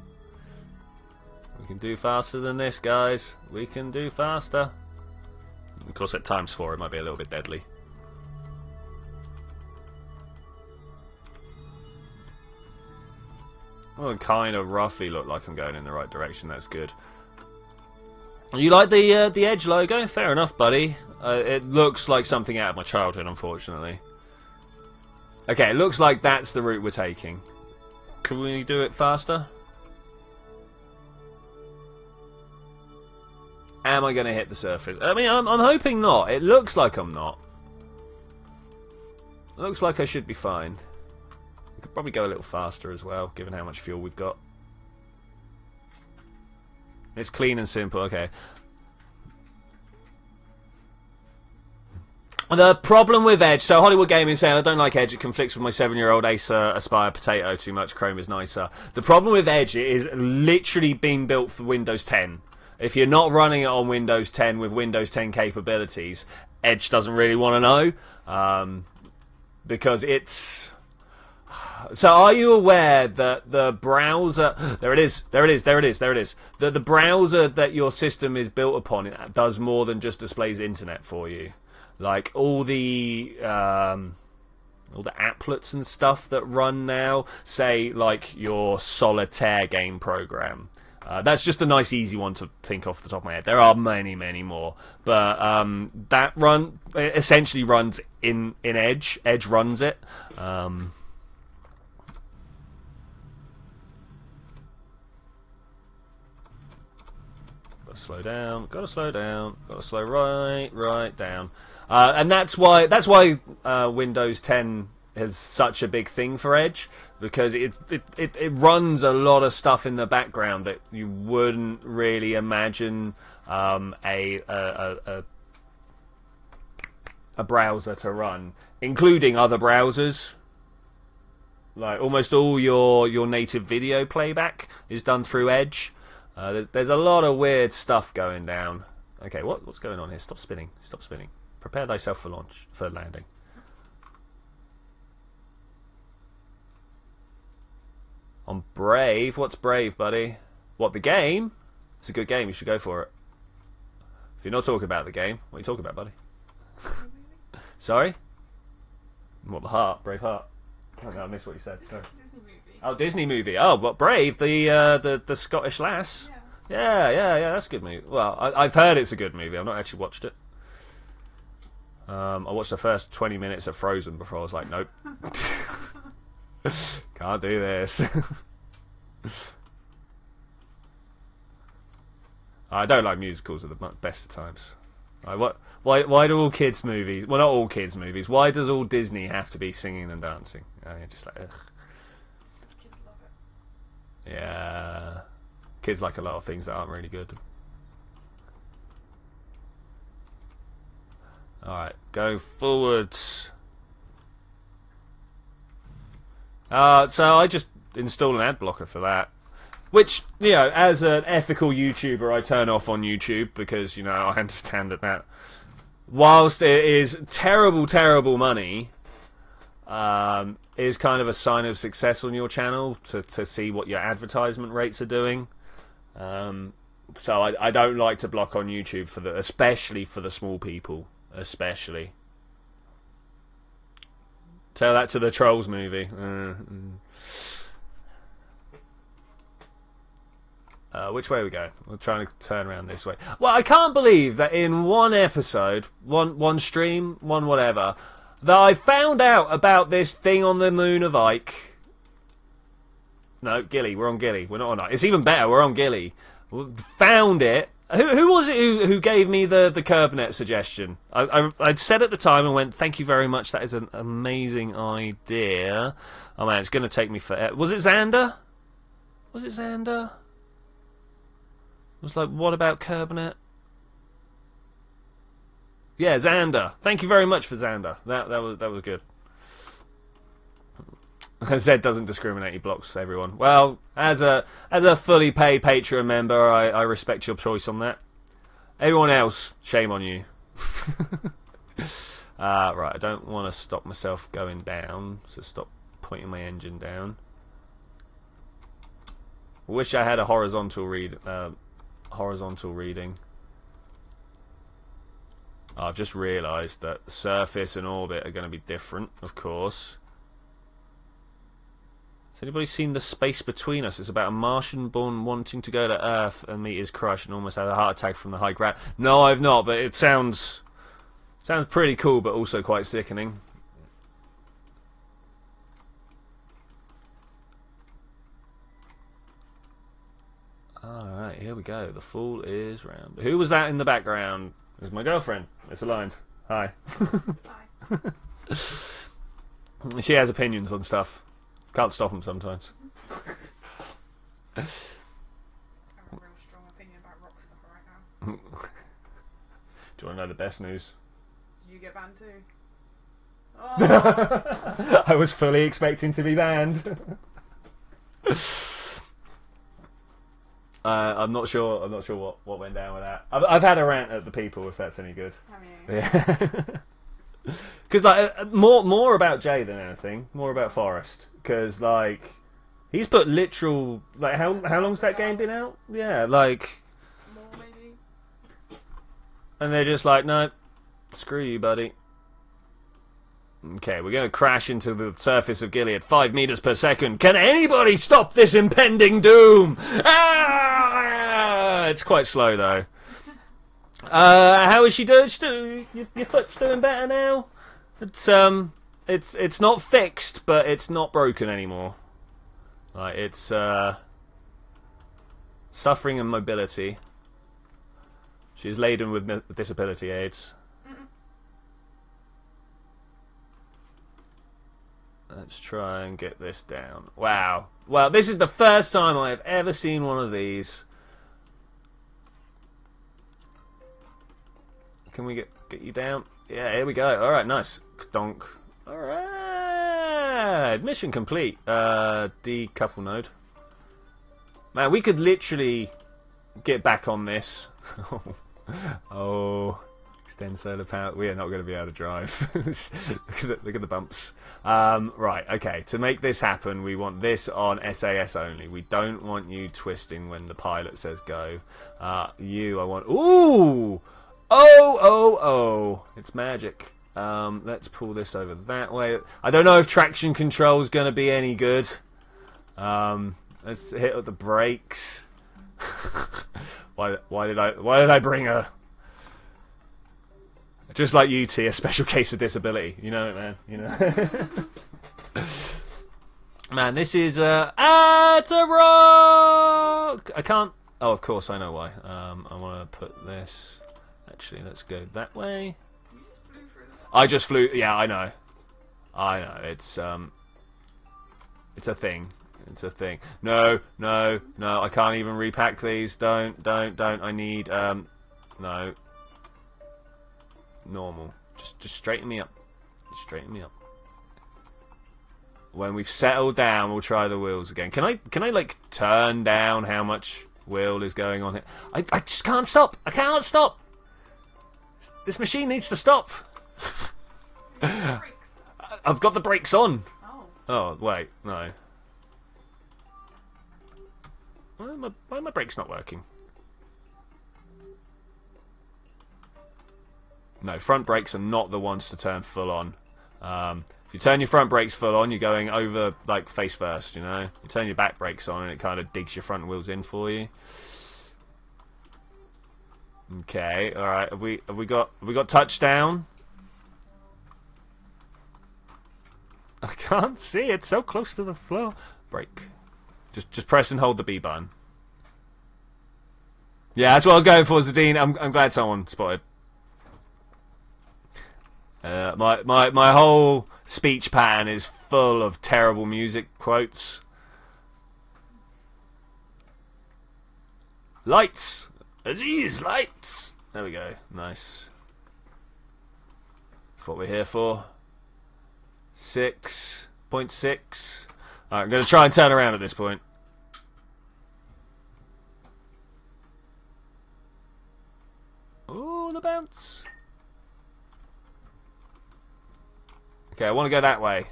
We can do faster than this, guys. We can do faster. Of course, at ×4, it might be a little bit deadly. Well, it kind of roughly look like I'm going in the right direction. That's good. You like the Edge logo? Fair enough, buddy. It looks like something out of my childhood, unfortunately. Okay, it looks like that's the route we're taking. Can we do it faster? Am I going to hit the surface? I mean, I'm hoping not. It looks like I'm not. It looks like I should be fine. We could probably go a little faster as well, given how much fuel we've got. It's clean and simple, okay. The problem with Edge, so Hollywood Gaming saying, I don't like Edge, it conflicts with my 7-year-old Acer Aspire Potato too much, Chrome is nicer. The problem with Edge, it is literally being built for Windows 10. If you're not running it on Windows 10 with Windows 10 capabilities, Edge doesn't really want to know. Because it's... So are you aware that the browser... There it is. The browser that your system is built upon, it does more than just displays internet for you. Like all the applets and stuff that run now, say like your Solitaire game program. That's just a nice easy one to think off the top of my head. There are many more. But that it essentially runs in Edge. Edge runs it. Slow down, gotta slow down, gotta slow right down, and that's why Windows 10 is such a big thing for Edge, because it runs a lot of stuff in the background that you wouldn't really imagine a browser to run, including other browsers. Like almost all your native video playback is done through Edge. There's a lot of weird stuff going down. Okay, what's going on here? Stop spinning. Stop spinning. Prepare thyself for launch, for landing. On Brave? What's Brave, buddy? What, the game? It's a good game, you should go for it. If you're not talking about the game, what are you talking about, buddy? Sorry? What, the Heart? Brave Heart? Oh no, I missed what you said. Sorry. Disney movie. Oh, Disney movie. Oh, what, Brave? The Scottish lass? Yeah, that's a good movie. Well, I've heard it's a good movie. I've not actually watched it. I watched the first 20 minutes of Frozen before I was like, nope. Can't do this. I don't like musicals at the best of times. Why do all kids movies? Well, not all kids movies. Why does all Disney have to be singing and dancing? You're just like, ugh. Kids love it. Yeah, kids like a lot of things that aren't really good. All right, go forwards. So I just installed an ad blocker for that. Which, you know, as an ethical YouTuber, I turn off on YouTube because, you know, I understand that whilst it is terrible, terrible money, is kind of a sign of success on your channel to see what your advertisement rates are doing. So I don't like to block on YouTube especially for the small people, especially. Tell that to the Trolls movie. Which way we go? We're trying to turn around this way. Well, I can't believe that in one episode, one stream, one whatever, that I found out about this thing on the moon of Ike. No, Gilly. We're on Gilly. We're not on Ike. It's even better. We're on Gilly. Found it. Who was it who gave me the KerbNet suggestion? I'd said at the time and went, thank you very much. That is an amazing idea. Oh man, it's going to take me forever. Was it Xander? Was it Xander? I was like, what about KerbNet? Yeah, Xander. Thank you very much for Xander. That was good. Zed doesn't discriminate, he blocks everyone. Well, as a fully paid Patreon member, I respect your choice on that. Everyone else, shame on you. Right, I don't want to stop myself going down, so stop pointing my engine down. Wish I had a horizontal reading. I've just realised that surface and orbit are going to be different, of course. Has anybody seen The Space Between Us? It's about a Martian born wanting to go to Earth and meet his crush and almost had a heart attack from the high ground. No, I've not, but it sounds pretty cool, but also quite sickening. Alright, here we go. The fool is round. Who was that in the background? It was my girlfriend. It's aligned. Hi. Bye. She has opinions on stuff. Can't stop them sometimes. I have a real strong opinion about Rockstar right now. Do you want to know the best news? Did you get banned too? Oh. I was fully expecting to be banned. I'm not sure what went down with that. I've had a rant at the people, if that's any good. Have you? Yeah. Because like more about Jay than anything, more about Forrest. Because like he's put literal like how long's that game been out? Yeah, like More maybe. and they're just like, no, screw you, buddy. Okay, we're going to crash into the surface of Gilead 5 meters per second. Can anybody stop this impending doom? Ah! It's quite slow though. How is she doing? Your foot's doing better now. It's not fixed, but it's not broken anymore. Like it's suffering and mobility. She's laden with disability aids. Let's try and get this down. Wow. Well, this is the first time I have ever seen one of these. Can we get you down? Yeah, here we go. Alright, nice. Donk. Alright. Mission complete. Decouple node. Man, we could literally get back on this. Oh. Extend solar power. We are not going to be able to drive. Look at the bumps. Right, okay. To make this happen, we want this on SAS only. We don't want you twisting when the pilot says go. I want... Ooh! Oh! It's magic. Let's pull this over that way. I don't know if traction control is going to be any good. Let's hit the brakes. Why did I bring her? Just like you, T, a special case of disability. You know it, man. You know. Man, this is it's a rock. I can't. Oh, of course, I know why. I want to put this. Actually, let's go that way. You just flew through them. I just flew. Yeah, I know. It's a thing. It's a thing. No. I can't even repack these. Don't. I need no. Normal. Just straighten me up. Straighten me up. When we've settled down, we'll try the wheels again. Can I like turn down how much wheel is going on here? I just can't stop. I cannot stop. This machine needs to stop. Brakes. I've got the brakes on. Oh. Oh wait, no. Why are my brakes not working? No, front brakes are not the ones to turn full on. If you turn your front brakes full on, you're going over like face first. You know, you turn your back brakes on, and it kind of digs your front wheels in for you. Okay, all right. Have we got touchdown? I can't see. It's so close to the floor. Brake. Just press and hold the B button. Yeah, that's what I was going for, Zadine. I'm glad someone spotted. My whole speech pattern is full of terrible music quotes. Lights! Aziz, lights! There we go. Nice. That's what we're here for. 6.6. Alright, I'm going to try and turn around at this point. Ooh, the bounce. Okay, I want to go that way.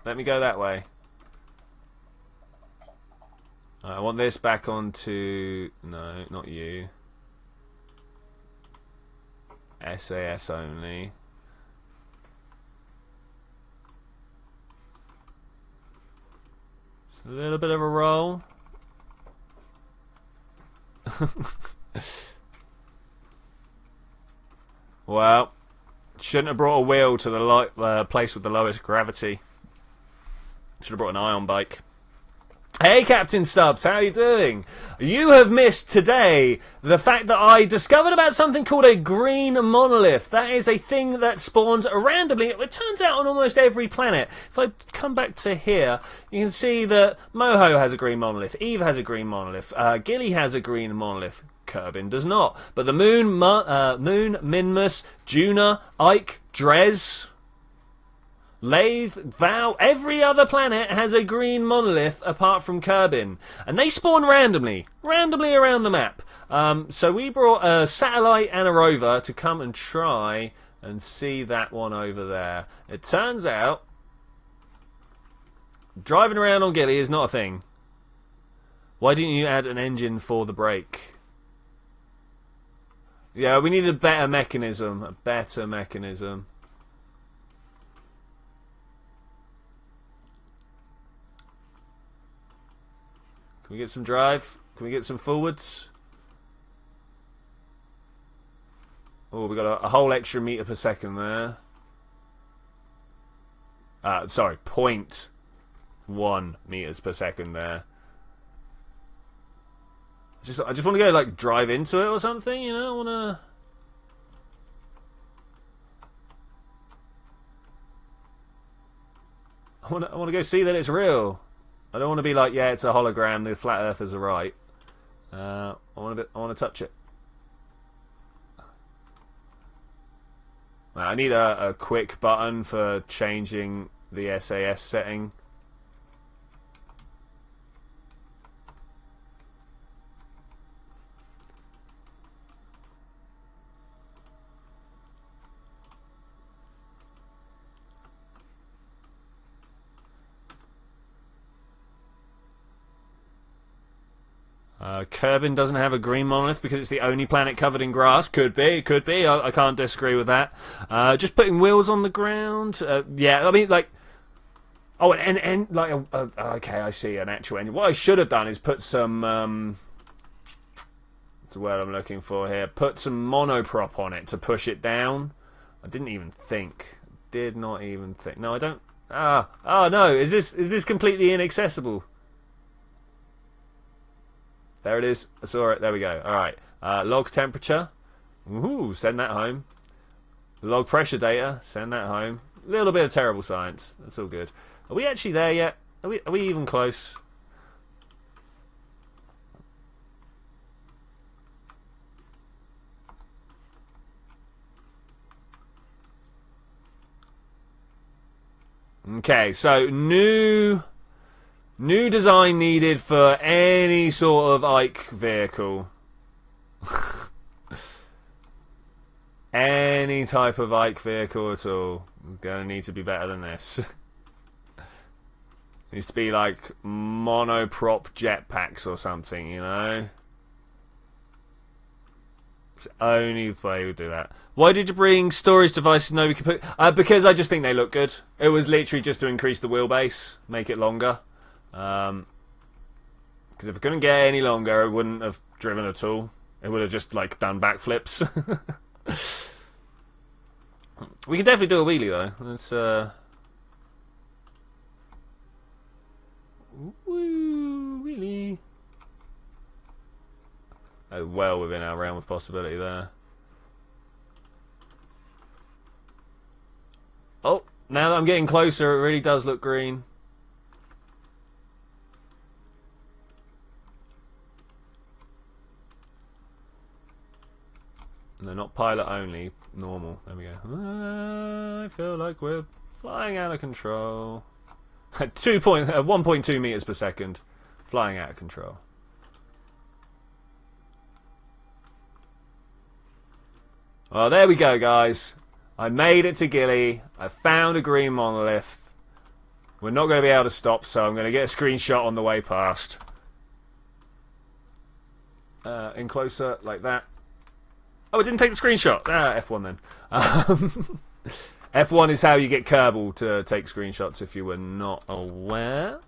Let me go that way. I want this back onto... No, not you. SAS only. Just a little bit of a roll. Well, shouldn't have brought a wheel to the place with the lowest gravity. Should have brought an ion bike. Hey Captain Stubbs, how are you doing? You have missed today the fact that I discovered about something called a green monolith. That is a thing that spawns randomly. It turns out on almost every planet. If I come back to here, you can see that Moho has a green monolith, Eve has a green monolith, Gilly has a green monolith, Kerbin does not. But the Moon, Minmus, Juna, Ike, Drez, Lathe, Vow, every other planet has a green monolith apart from Kerbin. And they spawn randomly around the map. So we brought a satellite and a rover to come and try and see that one over there. It turns out driving around on Gilly is not a thing. Why didn't you add an engine for the brake? Yeah, we need a better mechanism. A better mechanism. Can we get some drive? Can we get some forwards? Oh, we got a whole extra meter per second there. Sorry, 0.1 meters per second there. I just want to go like drive into it or something, you know. I want to go see that it's real. I don't want to be like, yeah, it's a hologram. The flat earthers are right. I want to touch it. I need a quick button for changing the SAS setting. Kerbin doesn't have a green monolith because it's the only planet covered in grass. Could be, could be. I can't disagree with that. Just putting wheels on the ground. Yeah, I mean, like... Oh, and like... okay, I see, an actual engine. What I should have done is put some... That's the word I'm looking for here. Put some monoprop on it to push it down. I didn't even think. Did not even think. No, I don't... Oh, no. Is this completely inaccessible? There it is. I saw it. There we go. Alright. Log temperature. Ooh, send that home. Log pressure data. Send that home. A little bit of terrible science. That's all good. Are we actually there yet? Are we even close? Okay, so new design needed for any sort of Ike vehicle. Any type of Ike vehicle at all. Gonna need to be better than this. Needs to be like monoprop jetpacks or something, you know? It's the only way we do that. Why did you bring storage devices no we could put... because I just think they look good. It was literally just to increase the wheelbase, make it longer. Because if it couldn't get any longer, it wouldn't have driven at all. It would have just, like, done backflips. We can definitely do a wheelie, though. Let's, woo, wheelie. Oh, well within our realm of possibility there. Oh, now that I'm getting closer, it really does look green. No, not pilot only, normal. There we go. I feel like we're flying out of control. 1.2 meters per second. Flying out of control. Well, there we go, guys. I made it to Gilly. I found a green monolith. We're not going to be able to stop, so I'm going to get a screenshot on the way past. In closer, like that. Oh, I didn't take the screenshot. F1 then. F1 is how you get Kerbal to take screenshots if you were not aware.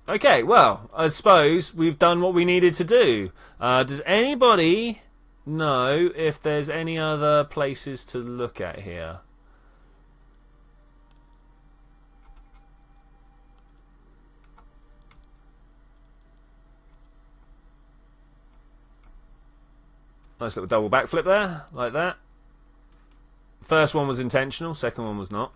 Okay, well, I suppose we've done what we needed to do. Does anybody know if there's any other places to look at here? Nice little double backflip there, like that. First one was intentional, second one was not.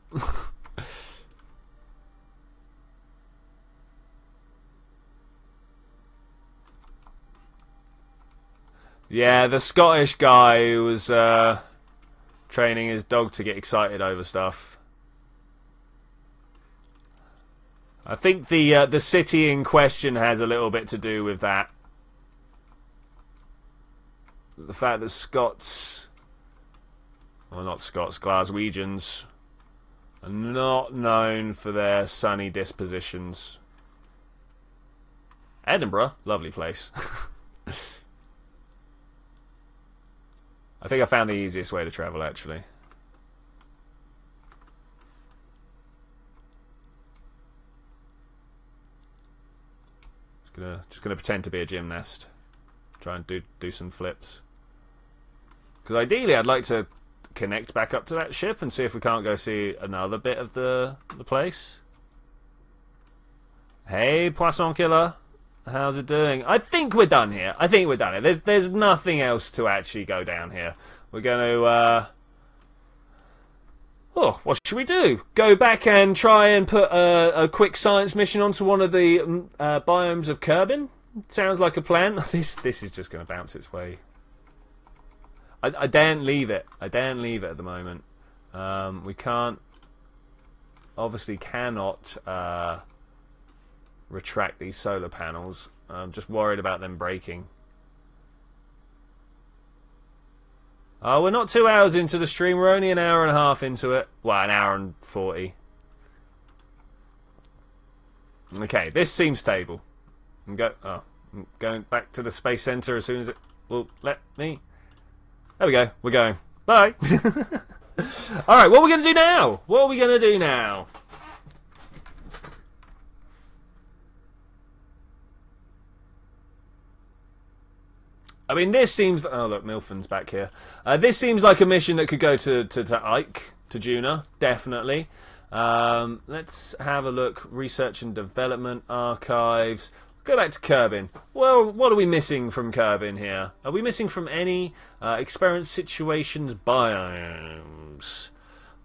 Yeah, the Scottish guy who was training his dog to get excited over stuff. I think the city in question has a little bit to do with that. The fact that Scots, well, not Scots, Glaswegians, are not known for their sunny dispositions. Edinburgh, lovely place. I think I found the easiest way to travel, actually. Just gonna pretend to be a gymnast. Try and do some flips. Because ideally, I'd like to connect back up to that ship and see if we can't go see another bit of the place. Hey, Poisson Killer. How's it doing? I think we're done here. I think we're done here. There's nothing else to actually go down here. We're going to... Oh, what should we do? Go back and try and put a quick science mission onto one of the biomes of Kerbin? Sounds like a plan. This is just going to bounce its way. I daren't leave it. I daren't leave it at the moment. We can't... Obviously cannot... retract these solar panels. I'm just worried about them breaking. Oh, we're not 2 hours into the stream. We're only an hour and a half into it. Well, an hour and 40. Okay, this seems stable. I'm going back to the space center as soon as it will let me. There we go. We're going. Bye. All right, what are we going to do now? What are we going to do now? I mean, this seems... Oh, look, Milfon's back here. This seems like a mission that could go to Ike, to Juna, definitely. Let's have a look. Research and development, archives. Go back to Kerbin. Well, what are we missing from Kerbin here? Are we missing from any experience, situations, biomes?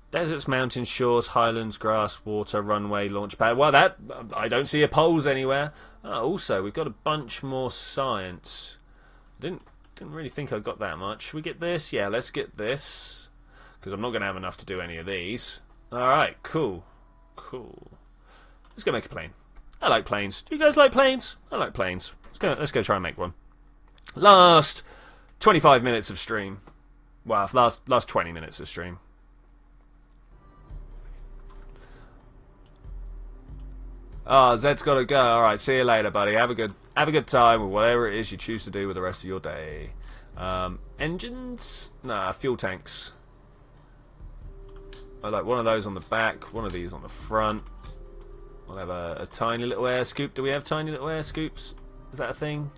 Deserts, mountains, shores, highlands, grass, water, runway, launch pad. Well, that... I don't see a poles anywhere. Also, we've got a bunch more science. Didn't really think I got that much. Should we get this? Yeah, let's get this. Because I'm not going to have enough to do any of these. Alright, cool. Cool. Let's go make a plane. I like planes. Do you guys like planes? I like planes. Let's go try and make one. Last 25 minutes of stream. Well, last 20 minutes of stream. Oh, Zed's got to go. All right, see you later, buddy. Have a good time with whatever it is you choose to do with the rest of your day. Engines? Nah, fuel tanks. I like one of those on the back, one of these on the front. We'll have a tiny little air scoop. Do we have tiny little air scoops? Is that a thing?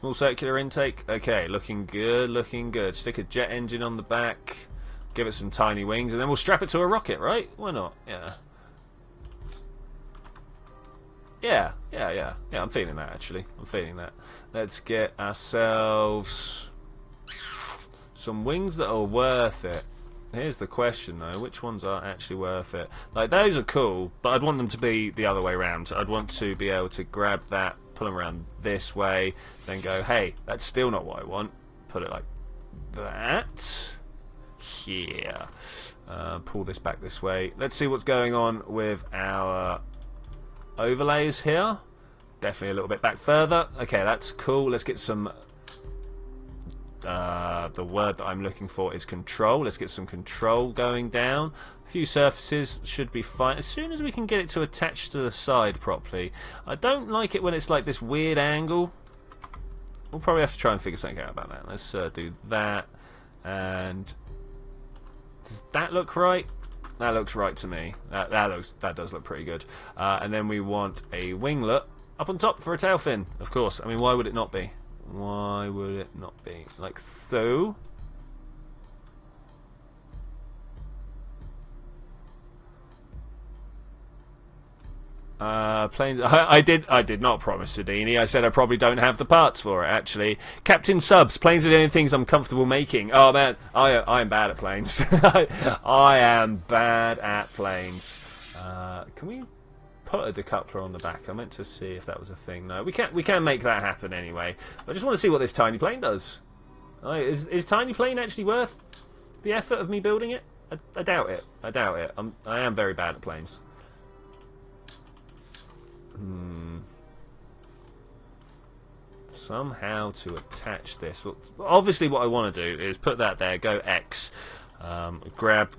Small circular intake. Okay, looking good, looking good. Stick a jet engine on the back. Give it some tiny wings, and then we'll strap it to a rocket, right? Why not? Yeah. Yeah, I'm feeling that, actually. I'm feeling that. Let's get ourselves some wings that are worth it. Here's the question, though. Which ones are actually worth it? Like, those are cool, but I'd want them to be the other way around. I'd want to be able to grab that, pull them around this way, then go, hey, that's still not what I want. Put it like that. Here. Pull this back this way. Let's see what's going on with our overlays here. Definitely a little bit back further. Okay, that's cool. Let's get some... the word that I'm looking for is control. Let's get some control going down. A few surfaces should be fine. As soon as we can get it to attach to the side properly. I don't like it when it's like this weird angle. We'll probably have to try and figure something out about that. Let's do that. And... does that look right? That looks right to me. That does look pretty good. And then we want a winglet up on top for a tail fin, of course. I mean, why would it not be? Why would it not be? Like so. Planes. I did not promise Sadini. I said I probably don't have the parts for it. Actually, Captain Subs. Planes are the only things I'm comfortable making. Oh man, I am bad at planes. I am bad at planes. Can we put a decoupler on the back? I meant to see if that was a thing. No, we can make that happen anyway. I just want to see what this tiny plane does. Is tiny plane actually worth the effort of me building it? I doubt it. I doubt it. I am very bad at planes. Somehow to attach this. Well, obviously what I want to do is put that there, go X, grab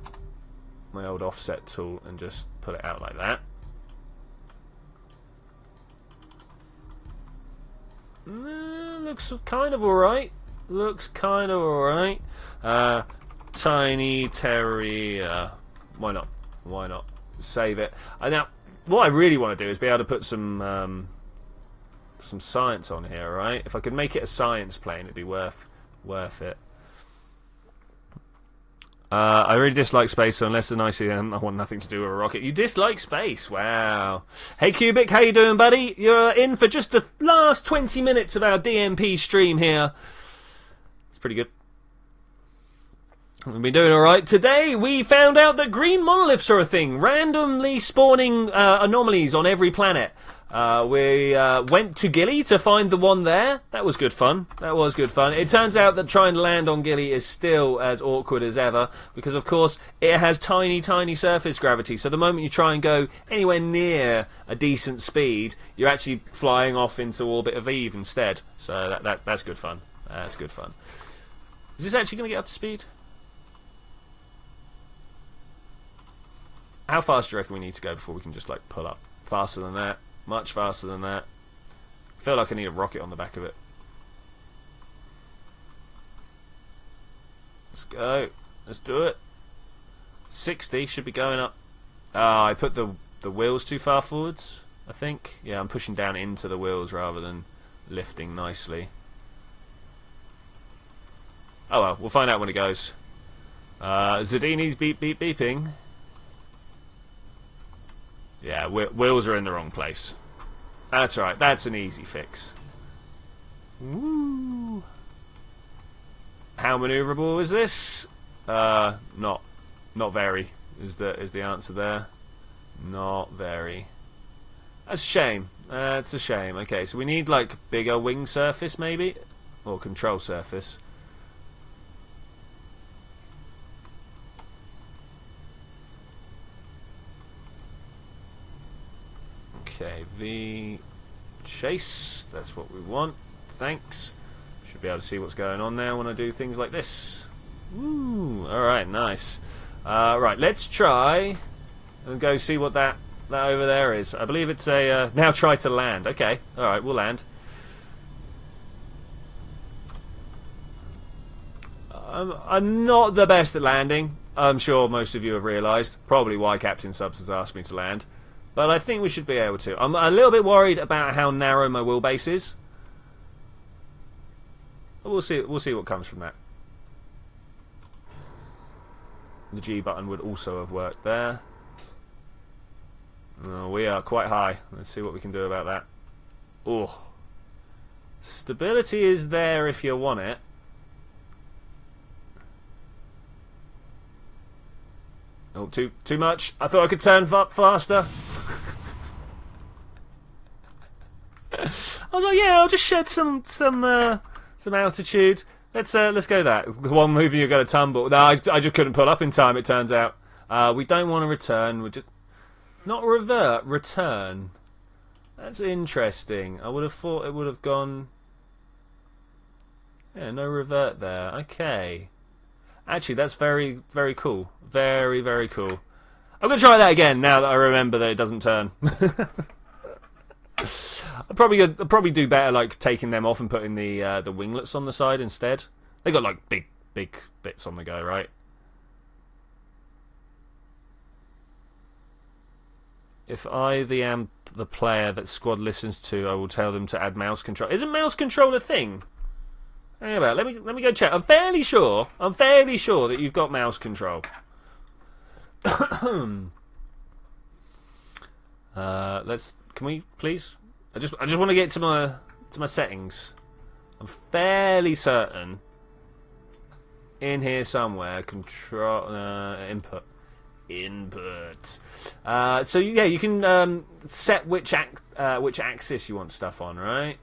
my old offset tool and just put it out like that. Looks kind of alright. Looks kind of alright. Tiny Terrier. Why not? Why not? Save it. Now, what I really want to do is be able to put some science on here, right? If I could make it a science plane, it'd be worth it. I really dislike space, so unless an ICM, I want nothing to do with a rocket. You dislike space? Wow. Hey Cubic, how you doing, buddy? You're in for just the last 20 minutes of our DMP stream here. It's pretty good. We've been doing alright. Today we found out that green monoliths are a thing. Randomly spawning anomalies on every planet. We went to Gilly to find the one there. That was good fun. That was good fun. It turns out that trying to land on Gilly is still as awkward as ever because, of course, it has tiny, tiny surface gravity. So the moment you try and go anywhere near a decent speed, you're actually flying off into orbit of Eve instead. So that's good fun. That's good fun. Is this actually going to get up to speed? How fast do you reckon we need to go before we can just like pull up? Faster than that? Much faster than that? I feel like I need a rocket on the back of it. Let's go. Let's do it. 60 should be going up. I put the wheels too far forwards, I think. Yeah, I'm pushing down into the wheels rather than lifting nicely. Oh well, we'll find out when it goes. Zadini's beeping. Yeah, wheels are in the wrong place. That's right, that's an easy fix. Woo! How maneuverable is this? Not very. Is the answer there? Not very. That's a shame. That's a shame. Okay, so we need like bigger wing surface maybe, or control surface. Okay, V chase. That's what we want. Thanks. Should be able to see what's going on now when I do things like this. Woo! Alright, nice. Right, let's try and go see what that over there is. I believe it's a... now try to land. Okay, alright, we'll land. I'm not the best at landing. I'm sure most of you have realised. Probably why Captain Subs has asked me to land. But I think we should be able to. I'm a little bit worried about how narrow my wheelbase is. We'll see what comes from that. The G button would also have worked there. Oh, we are quite high. Let's see what we can do about that. Oh, stability is there if you want it. Oh, too much. I thought I could turn up faster. I was like, yeah, I'll just shed some altitude. Let's go that. The one movie you're going to tumble. No, I just couldn't pull up in time. It turns out we don't want to return. We just not revert. Return. That's interesting. I would have thought it would have gone. Yeah, no revert there. Okay. Actually, that's very, very cool. Very, very cool. I'm going to try that again now that I remember that it doesn't turn. I'd probably do better like taking them off and putting the winglets on the side instead. They got like big bits on the go, right? If I am the player that squad listens to, I will tell them to add mouse control. Isn't mouse control a thing? Hang about. Let me go check. I'm fairly sure that you've got mouse control. Can we please? I just want to get to my settings. I'm fairly certain in here somewhere. Control input. So yeah, you can set which axis you want stuff on, right?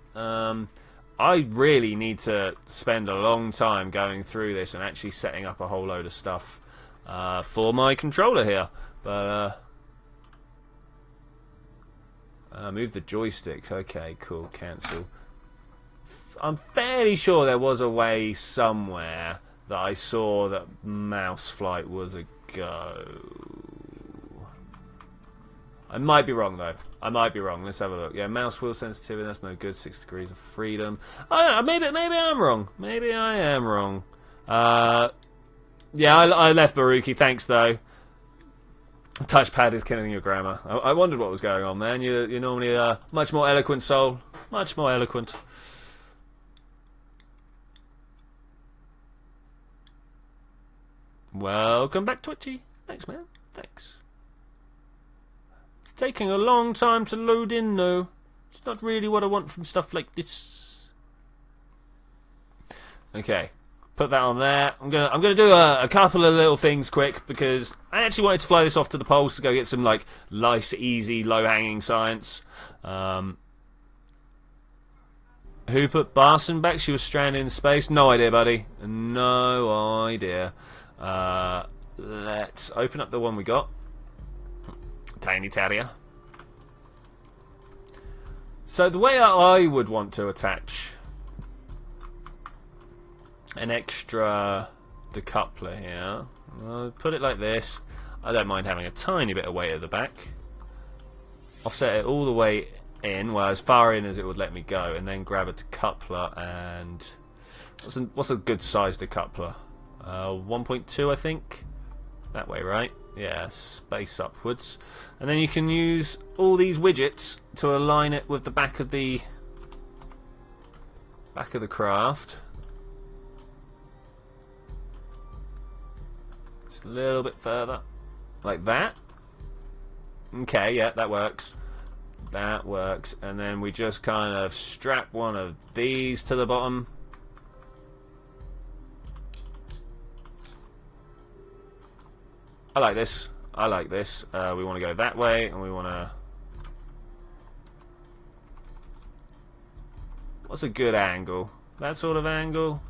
I really need to spend a long time going through this and actually setting up a whole load of stuff for my controller here. But move the joystick. Okay, cool. Cancel. I'm fairly sure there was a way somewhere that I saw that mouse flight was a go. I might be wrong though. I might be wrong. Let's have a look. Yeah, mouse wheel sensitivity. That's no good. 6 degrees of freedom. Oh, maybe I'm wrong. Maybe I am wrong. Yeah, I left Baruki. Thanks though. Touchpad is killing your grammar. I wondered what was going on, man. You're normally a much more eloquent soul. Much more eloquent. Welcome back, Twitchi. Thanks, man. Thanks. It's taking a long time to load in, though. It's not really what I want from stuff like this. Okay. Put that on there. I'm gonna do a couple of little things quick because I actually wanted to fly this off to the poles to go get some like nice, easy, low-hanging science. Who put Barson back? She was stranded in space. No idea, buddy. No idea. Let's open up the one we got. Tiny Terrier. So the way I would want to attach an extra decoupler here, I'll put it like this. I don't mind having a tiny bit of weight at the back. Offset it all the way in, well, as far in as it would let me go, and then grab a decoupler and... What's a good size decoupler? 1.2, I think? That way, right? Yeah, space upwards. And then you can use all these widgets to align it with the back of the craft. Just a little bit further. Like that. Okay, yeah, that works. That works. And then we just kind of strap one of these to the bottom. I like this. I like this. We want to go that way, and we want to... What's a good angle? That sort of angle?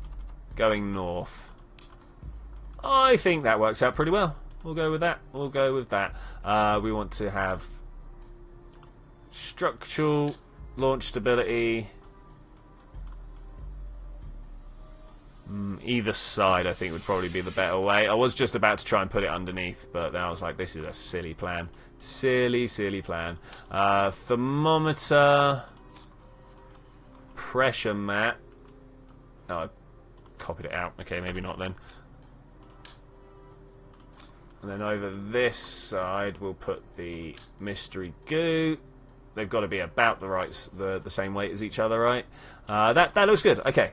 Going north. I think that works out pretty well. We'll go with that. We'll go with that. We want to have structural launch stability. Either side, I think, would probably be the better way. I was just about to try and put it underneath, but then I was like, this is a silly plan. Silly, silly plan. Thermometer. Pressure mat. Oh, I copied it out. Okay, maybe not then. And then over this side, we'll put the mystery goo. They've got to be about the same weight as each other, right? That looks good. Okay,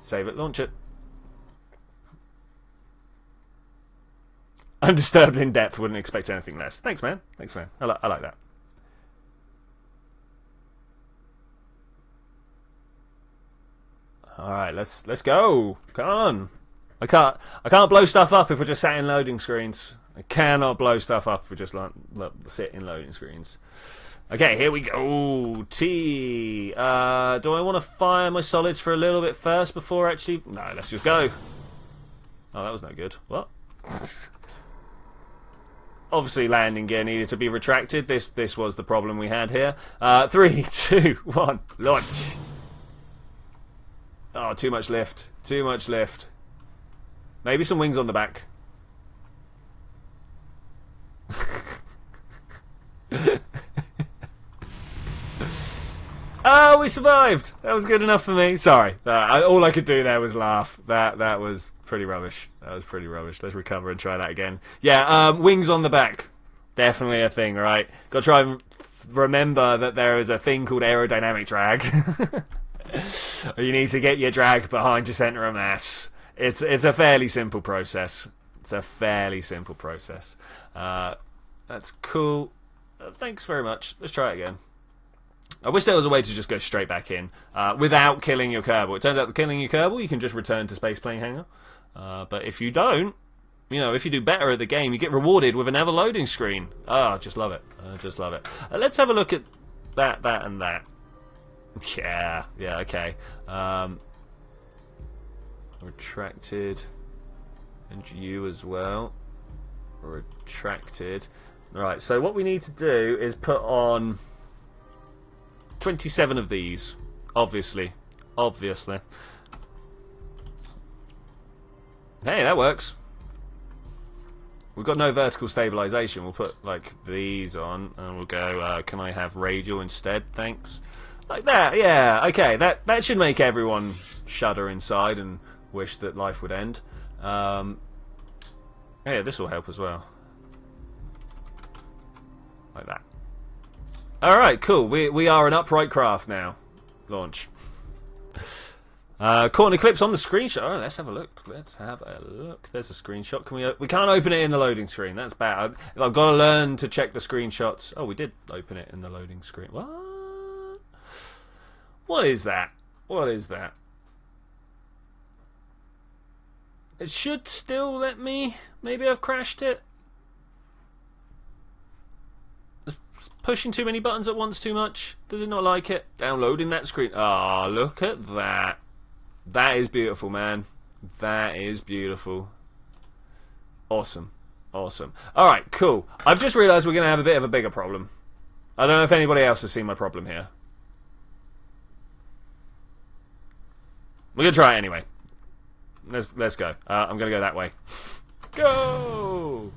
save it, launch it. Undisturbed in depth. Wouldn't expect anything less. Thanks, man. Thanks, man. I like that. All right, let's go. Come on. I can't blow stuff up if we're just sat in loading screens. I cannot blow stuff up if we just sit in loading screens. Okay, here we go. T. Do I want to fire my solids for a little bit first before actually? No, let's just go. Oh, that was no good. What? Obviously, landing gear needed to be retracted. This was the problem we had here. 3, 2, 1, launch. Oh, too much lift. Too much lift. Maybe some wings on the back. Oh, we survived. That was good enough for me. Sorry. All I could do there was laugh. That was pretty rubbish. That was pretty rubbish. Let's recover and try that again. Yeah, wings on the back. Definitely a thing, right? Got to try and remember that there is a thing called aerodynamic drag. You need to get your drag behind your centre of mass. It's a fairly simple process. It's a fairly simple process. That's cool. Thanks very much. Let's try it again. I wish there was a way to just go straight back in without killing your Kerbal. It turns out that killing your Kerbal, you can just return to Space Plane Hangar. But if you don't, you know, if you do better at the game, you get rewarded with another loading screen. Oh, I just love it. I just love it. Let's have a look at that, and that. Yeah, okay. Retracted. And you as well. Retracted. Right, so what we need to do is put on 27 of these. Obviously. Hey, that works. We've got no vertical stabilization. We'll put, like, these on, and we'll go, can I have radial instead? Thanks. Like that, yeah, okay. That should make everyone shudder inside and wish that life would end. Yeah, this will help as well. Like that. Alright, cool. We are an upright craft now. Launch. Caught an eclipse on the screenshot. Oh, let's have a look. Let's have a look. There's a screenshot. Can we can't open it in the loading screen. That's bad. I've got to learn to check the screenshots. Oh, we did open it in the loading screen. What? What is that? What is that? It should still let me. Maybe I've crashed it. Pushing too many buttons at once too much. Does it not like it? Downloading that screen. Ah, oh, look at that. That is beautiful, man. That is beautiful. Awesome. Awesome. Alright, cool. I've just realised we're going to have a bit of a bigger problem. I don't know if anybody else has seen my problem here. We're going to try it anyway. Let's go. I'm going to go that way. Go!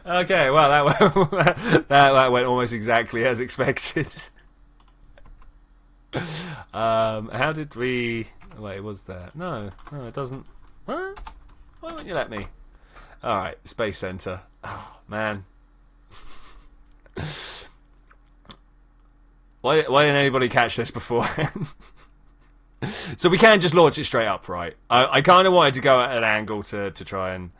Okay, well that went almost exactly as expected. How did we? Wait, was that? No, it doesn't. Huh? Why won't you let me? All right, Space Center. Oh man. Why didn't anybody catch this beforehand? So we can just launch it straight up, right? I kind of wanted to go at an angle to try and...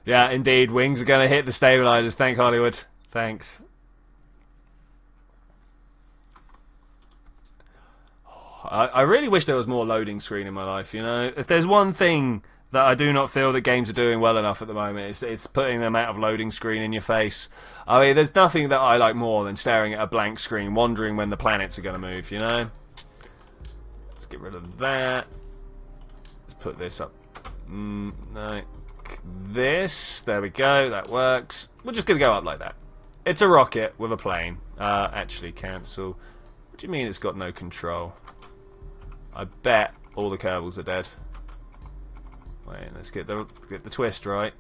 Yeah, indeed, wings are going to hit the stabilizers. Thank Hollywood. Thanks. I really wish there was more loading screen in my life, you know? If there's one thing that I do not feel that games are doing well enough at the moment, it's putting them out of loading screen in your face. I mean, there's nothing that I like more than staring at a blank screen, wondering when the planets are going to move, you know? Let's get rid of that. Let's put this up. Like this. There we go. That works. We're just going to go up like that. It's a rocket with a plane. Actually, cancel. What do you mean it's got no control? I bet all the Kerbals are dead. Wait, let's get the twist right.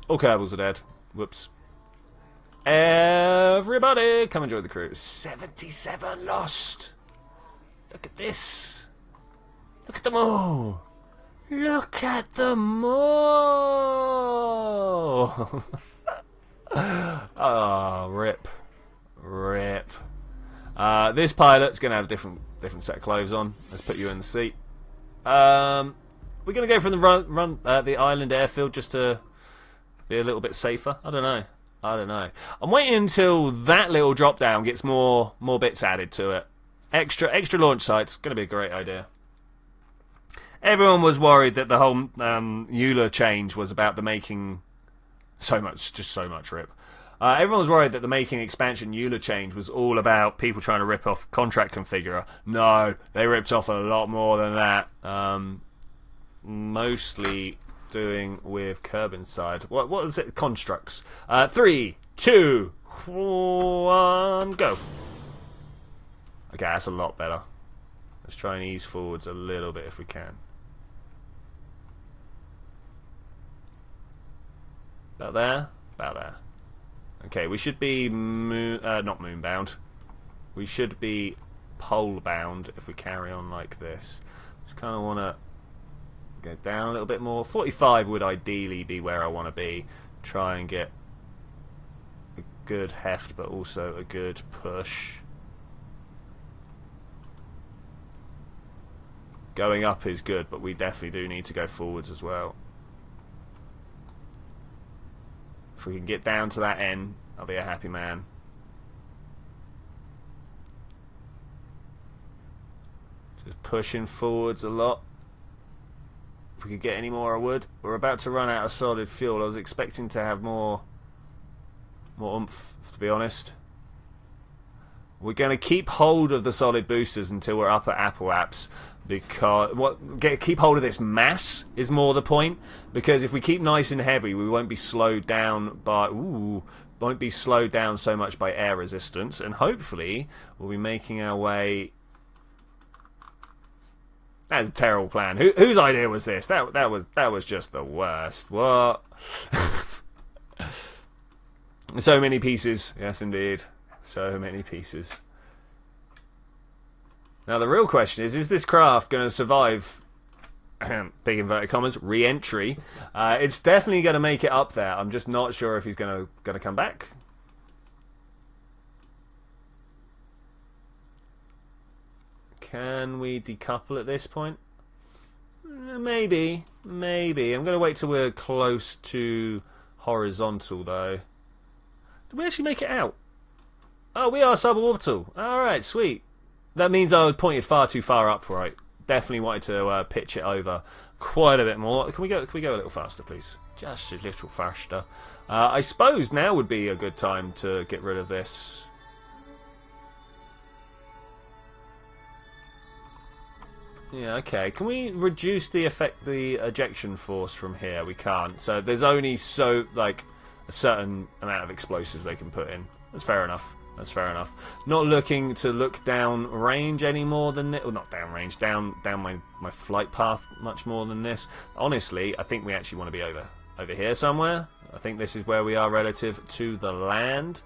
All Kerbals are dead. Whoops. Everybody, come and join the crew. 77 lost. Look at this. Look at them all. Look at them all. Oh, rip. Rip. This pilot's going to have a different set of clothes on. Let's put you in the seat. We're going to go from the island airfield just to be a little bit safer. I don't know. I'm waiting until that little drop down gets more bits added to it. Extra launch sites. Going to be a great idea. Everyone was worried that the whole EULA change was about the making so much rip. Everyone was worried that the making expansion EULA change was all about people trying to rip off contract configurer. No, they ripped off a lot more than that. Mostly doing with Kerbal inside. What is it? Constructs. 3, 2, 1, go. Okay, that's a lot better. Let's try and ease forwards a little bit if we can. About there? About there. Okay, we should be not moonbound. We should be pole bound if we carry on like this. Just kind of want to go down a little bit more. 45 would ideally be where I want to be. Try and get a good heft, but also a good push. Going up is good, but we definitely do need to go forwards as well. If we can get down to that end, I'll be a happy man. Just pushing forwards a lot. If we could get any more, I would. We're about to run out of solid fuel. I was expecting to have more oomph, to be honest. We're going to keep hold of the solid boosters until we're up at Apple Apps. Because keep hold of this mass is more the point. Because if we keep nice and heavy, we won't be slowed down by won't be slowed down so much by air resistance, and hopefully we'll be making our way. That's a terrible plan. Whose idea was this? That was just the worst. What? So many pieces. Yes, indeed. So many pieces. Now the real question is this craft going to survive, big inverted commas, re-entry? It's definitely going to make it up there. I'm just not sure if he's going to come back. Can we decouple at this point? Maybe. I'm going to wait till we're close to horizontal, though. Did we actually make it out? Oh, we are suborbital. Alright, sweet. That means I was pointed far too far upright. Definitely wanted to pitch it over quite a bit more. Can we go a little faster, please? Just a little faster. I suppose now would be a good time to get rid of this. Yeah, okay. Can we reduce the ejection force from here? We can't. So there's only a certain amount of explosives they can put in. That's fair enough. That's fair enough. Not looking to look down range any more than this. Well, not down range, down my flight path much more than this. Honestly, I think we actually want to be over here somewhere. I think this is where we are relative to the land.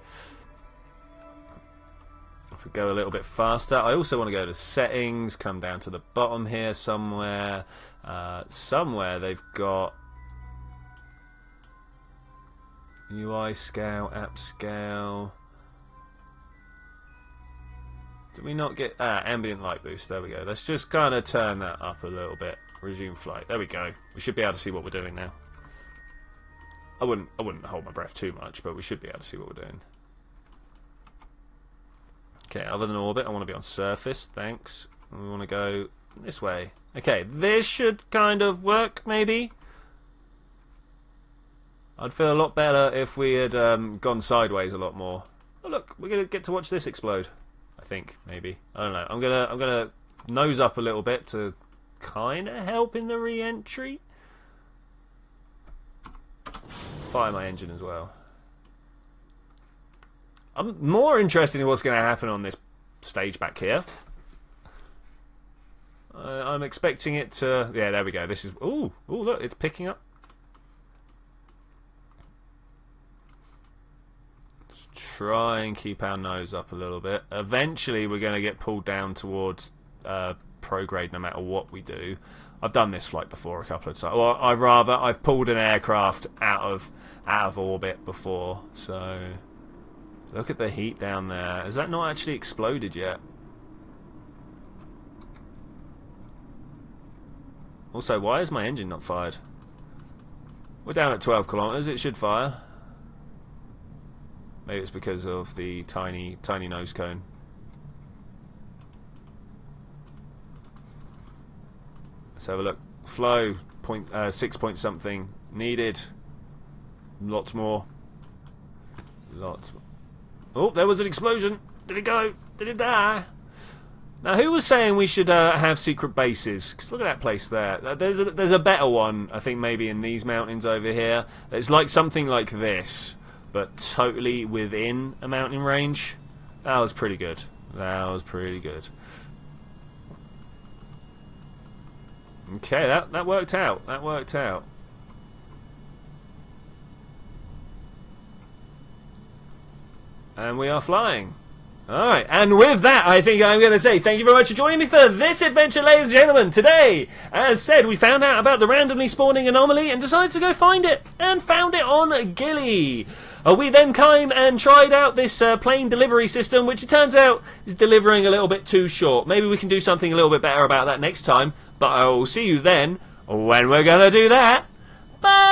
If we go a little bit faster, I also want to go to settings, come down to the bottom here somewhere. Somewhere they've got UI scale, app scale. Did we not get ambient light boost? There we go. Let's just kind of turn that up a little bit. Resume flight. There we go. We should be able to see what we're doing now. I wouldn't hold my breath too much, but we should be able to see what we're doing. Okay, other than orbit, I want to be on surface. Thanks. We want to go this way. Okay, this should kind of work, maybe. I'd feel a lot better if we had gone sideways a lot more. Oh look, we're gonna get to watch this explode. I think maybe. I don't know. I'm gonna nose up a little bit to kind of help in the re-entry. Fire my engine as well. I'm more interested in what's going to happen on this stage back here. I'm expecting it to... Yeah, there we go. This is... Ooh, look, it's picking up. Let's try and keep our nose up a little bit. Eventually, we're going to get pulled down towards prograde no matter what we do. I've done this flight before a couple of times. Well, I've pulled an aircraft out of orbit before. So look at the heat down there. Has that not actually exploded yet? Also, why is my engine not fired? We're down at 12 kilometers. It should fire. Maybe it's because of the tiny nose cone. Let's have a look. Flow, 6 point something needed. Lots more. Lots. Oh, there was an explosion. Did it go? Did it die? Now, who was saying we should have secret bases? 'Cause look at that place there. There's a better one, I think, maybe in these mountains over here. It's like something like this, but totally within a mountain range. That was pretty good. That was pretty good. Okay, that worked out. That worked out. And we are flying. Alright, and with that, I think I'm going to say thank you very much for joining me for this adventure, ladies and gentlemen. Today, as said, we found out about the randomly spawning anomaly and decided to go find it, and found it on Gilly. We then came and tried out this plane delivery system, which it turns out is delivering a little bit too short. Maybe we can do something a little bit better about that next time, but I will see you then when we're going to do that. Bye!